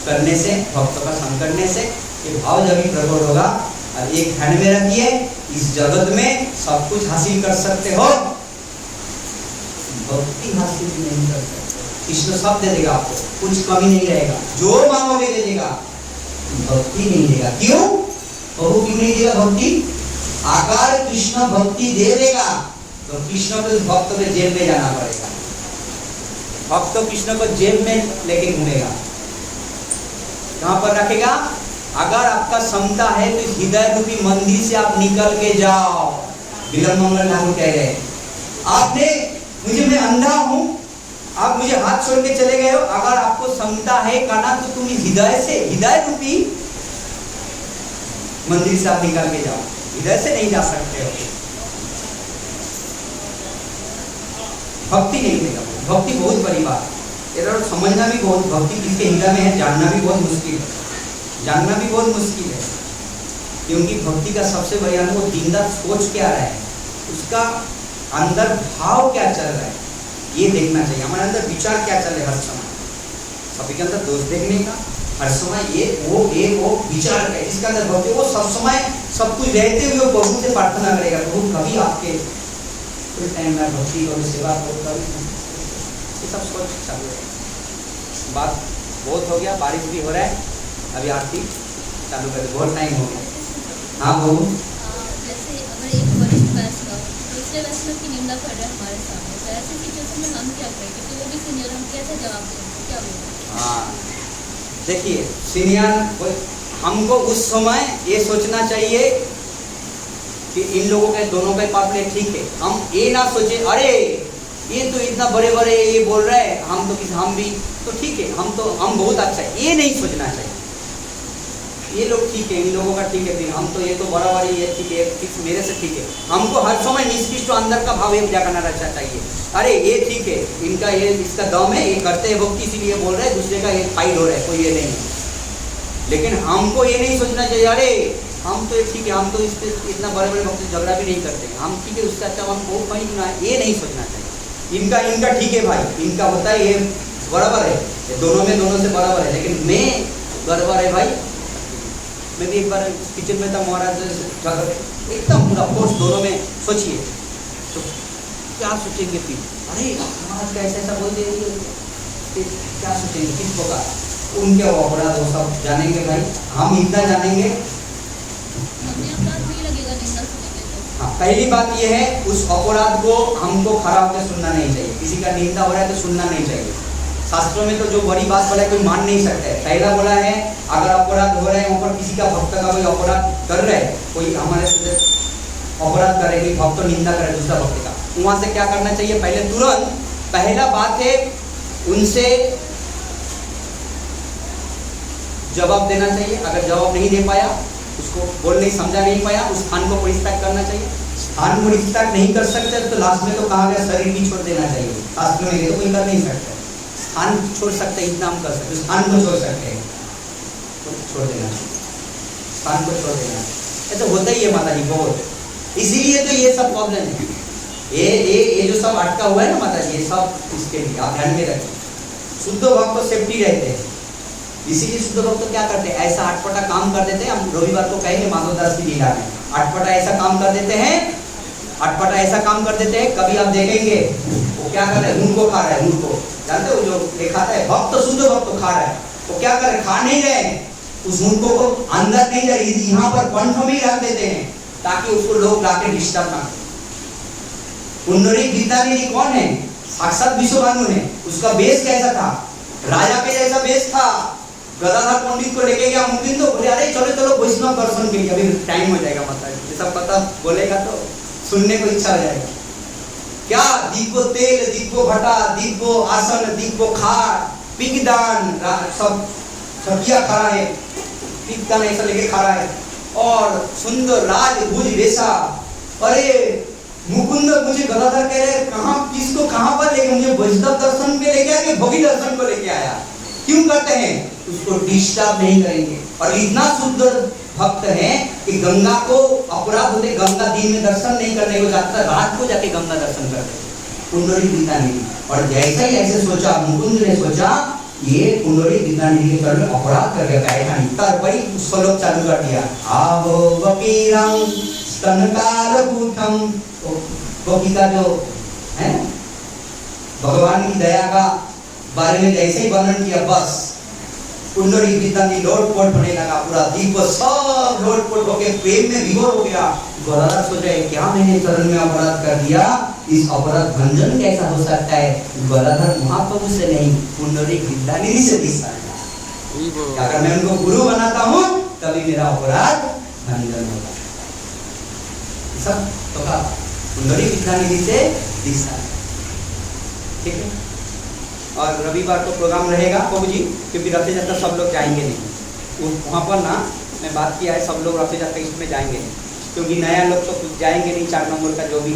करने से, भक्तों का संग करने से ये भाव जब भी प्रकट होगा। और एक ध्यान में रखिए, इस जगत में सब कुछ हासिल कर सकते हो, भक्ति हासिल नहीं कर सकते। कृष्ण सब दे देगा आपको, कुछ कमी नहीं रहेगा, जो मांगोगे दे देगा, भक्ति नहीं देगा। क्यों? प्रभु क्यों नहीं देगा भक्ति? आकार कृष्ण भक्ति दे देगा तो कृष्ण को भक्त के जेब में जाना पड़ेगा, भक्त कृष्ण को जेब में लेके घूमेगा, कहां पर रखेगा? अगर आपका क्षमता है तो इस हृदय रूपी मंदिर से आप निकल के जाओ। विलन मंगल ठाकुर कह रहे हैं, आपने मुझे, मैं अंधा हूं, आप मुझे हाथ छोड़ के चले गए हो, अगर आपको क्षमता है करना तो तुम इस हृदय से, हृदय रूपी मंदिर से आप निकल के जाओ, हृदय से नहीं जा सकते हो। भक्ति नहीं देगा, भक्ति बहुत बड़ी बात है, इधर समझना भी बहुत, भक्ति किसके हृदय में है जानना भी बहुत मुश्किल है, जानना भी बहुत मुश्किल है, क्योंकि भक्ति का सबसे बड़ी अनुभव दीनदार सोच क्या रहा है, उसका अंदर भाव क्या चल रहा है, ये देखना चाहिए। हमारे अंदर विचार क्या चल रहा है हर समय, सभी के अंदर दोष देखने का हर समय ये वो विचार है, इसके अंदर भक्ति, वो सब समय सब कुछ रहते हुए प्रभु से प्रार्थना करेगा, प्रभु कभी आपके कोई टाइम में भक्ति और सेवा को कभी, ये सब सोच चालू है। बात बहुत हो गया, बारिश भी हो रहा है, अभी आरती चालू कर, बहुत टाइम हो गया। हाँ बहू, जैसे अगर एक वरिष्ठ वैष्णव दूसरे वैष्णव की निंदा कर रहे हैं हमारे सामने, तो ऐसी सिचुएशन में हम क्या करें, क्योंकि वो भी सीनियर, हम कैसे जवाब दें, क्या बोलें? हाँ देखिए, सीनियर हमको उस समय ये सोचना चाहिए कि इन लोगों के दोनों के पाप ले ठीक है, हम ये ना सोचे अरे ये तो इतना बड़े बड़े ये बोल रहे हैं, हम तो किसी, हम भी तो ठीक है, हम बहुत अच्छा है, ये नहीं सोचना चाहिए। ये लोग ठीक है, इन लोगों का ठीक है, हम तो ये तो बराबर ही, ये ठीक है, ठीक मेरे से ठीक है। हमको हर समय निष्कृष्ट अंदर का भाव ये पूजा करना रहना चाहिए, अरे ये ठीक है, इनका ये इसका दम है, ये करते हैं भक्ति इसीलिए बोल रहे हैं, दूसरे का ये फाइल हो रहा है, कोई ये नहीं। लेकिन हमको ये नहीं सोचना चाहिए अरे हम तो ये ठीक है, हम तो इस पर इतना बड़े बड़े भक्त झगड़ा भी नहीं करते, हम ठीक है, उससे अच्छा हम बहुत कहीं ना, ये नहीं सोचना चाहिए। इनका ठीक है भाई, इनका होता है ये बराबर है, ये दोनों से बराबर है, लेकिन मैं गड़बड़ है भाई। मैं भी एक बार किचन में था, महाराज एकदम पूरा फोर्स दोनों में, सोचिए तो क्या सोचेंगे फिर, अरे महाराज का ऐसा बोल दे, क्या सोचेंगे, किस प्रकार उनके अपराध वो सब जानेंगे भाई। हम इतना जानेंगे, हमें अपराध नहीं लगेगा निंदा सुनेंगे तो। हाँ, पहली बात ये है उस अपराध को हमको खड़ा होकर सुनना नहीं चाहिए। किसी का निंदा हो रहा है तो सुनना नहीं चाहिए। शास्त्रों में तो जो बड़ी बात बोला है कोई मान नहीं सकता है। पहला बोला है अगर अपराध हो रहे हैं वहाँ पर किसी का भक्त का कोई अपराध कर रहे हैं, कोई हमारे से अपराध करे, कोई भक्त निंदा करे दूसरा भक्त का, वहाँ से क्या करना चाहिए, पहले तुरंत पहला बात है उनसे जवाब देना चाहिए। अगर जवाब नहीं दे पाया, उसको बोल नहीं समझा नहीं पाया, उस स्थान को परित्याग करना चाहिए। स्थान को परित्याग नहीं कर सकते तो लास्ट में तो कहा गया शरीर भी छोड़ देना चाहिए। शास्त्र में तो कोई कर नहीं सकते, स्थान छोड़ सकते, इतना हम कर सकते, स्थान को छोड़ सकते हैं तो छोड़ देना चाहिए, स्थान को छोड़ देना। ऐसा होता ही है माता जी बहुत, इसीलिए तो ये सब प्रॉब्लम है। ये जो सब अटका हुआ है ना माता जी, ये सब इसके लिए आप ध्यान में रखें। शुद्ध भक्त तो सेफ्टी रहते हैं, इसीलिए शुद्ध भक्त तो क्या करते हैं, ऐसा अटपटा काम कर देते हैं। हम रविवार को कहेंगे माधवदास की लीला में, अटपटा ऐसा काम कर देते हैं, अटपटा ऐसा काम कर देते हैं। कभी आप देखेंगे वो क्या कर रहे हैं, ऊँट को खा रहे हैं, ऊँट को जानते हो जो खाता है भक्त, शुद्ध भक्त खा रहा है, वो क्या कर रहे, खा नहीं रहे, उस ऊँट को अंदर नहीं जा रही, यहाँ पर कंठ में ही रख देते हैं ताकि उसको लोग लाके डिस्टर्ब ना करें। पुंडरीक गीतानिधि कौन है, साक्षात विश्वभानु है। उसका बेस कैसा था, राजा के जैसा बेस था। गदाधर पंडित को लेके गया मुकिंद, तो बोले अरे चलो चलो वैष्णव दर्शन के लिए, अभी टाइम हो जाएगा मतलब ये सब पता बोलेगा तो सुनने को इच्छा हो जाएगा। क्या दीपो तेल, दीपो भटा, दीपो आसन, दीपो खाट, पिगदान, सब सब्जियां खड़ा है, पिगदान ऐसा लेके खड़ा है और सुंदर राजभुज वेशा। अरे मुकुंद मुझे गदाधर कह रहे कहाँ, किसको कहाँ पर लेके, मुझे वैष्णव दर्शन पे लेके आया कि भोगी दर्शन को लेके आया। क्यों करते हैं, उसको डिस्टर्ब नहीं करेंगे। और इतना शुद्ध भक्त है कि गंगा को अपराध होते, गंगा दिन में दर्शन नहीं करने को जाता, रात को जाके गंगा दर्शन करते पुंडरीक गीतानिधि। और जैसा ही ऐसे सोचा, मुकुंद ने सोचा ये पुंडरीक गीतानिधि के चरण में अपराध करके बैठा नहीं, तब श्लोक चालू कर दिया, आहो वकीरं स्तनकारभूतम। गोपी का जो है भगवान की दया का बारे में जैसे ही वर्णन किया, बस पुंडरीक गीतानिधि लोटपोट होने लगा, पूरा दीप सब लोटपोट होके प्रेम में विभोर हो गया। गदाधर सोचा क्या मैंने चरण में अपराध कर दिया, इस अपराध भंजन कैसा हो सकता है। गदाधर महाप्रभु से नहीं, पुंडरीक गीतानिधि से दिखता है। अगर मैं उनको गुरु बनाता हूँ तभी मेरा अपराध भंजन होगा। सब तो का पुंडरीक गीतानिधि से दिखता है, ठीक है। और रविवार को प्रोग्राम रहेगा प्रभु जी, क्योंकि रथ यात्रा सब लोग जाएंगे नहीं, वहाँ पर ना मैं बात किया है सब लोग रथ यात्रा इसमें जाएंगे नहीं, क्योंकि नया लोग तो जाएंगे नहीं। 4 नंबर का जो भी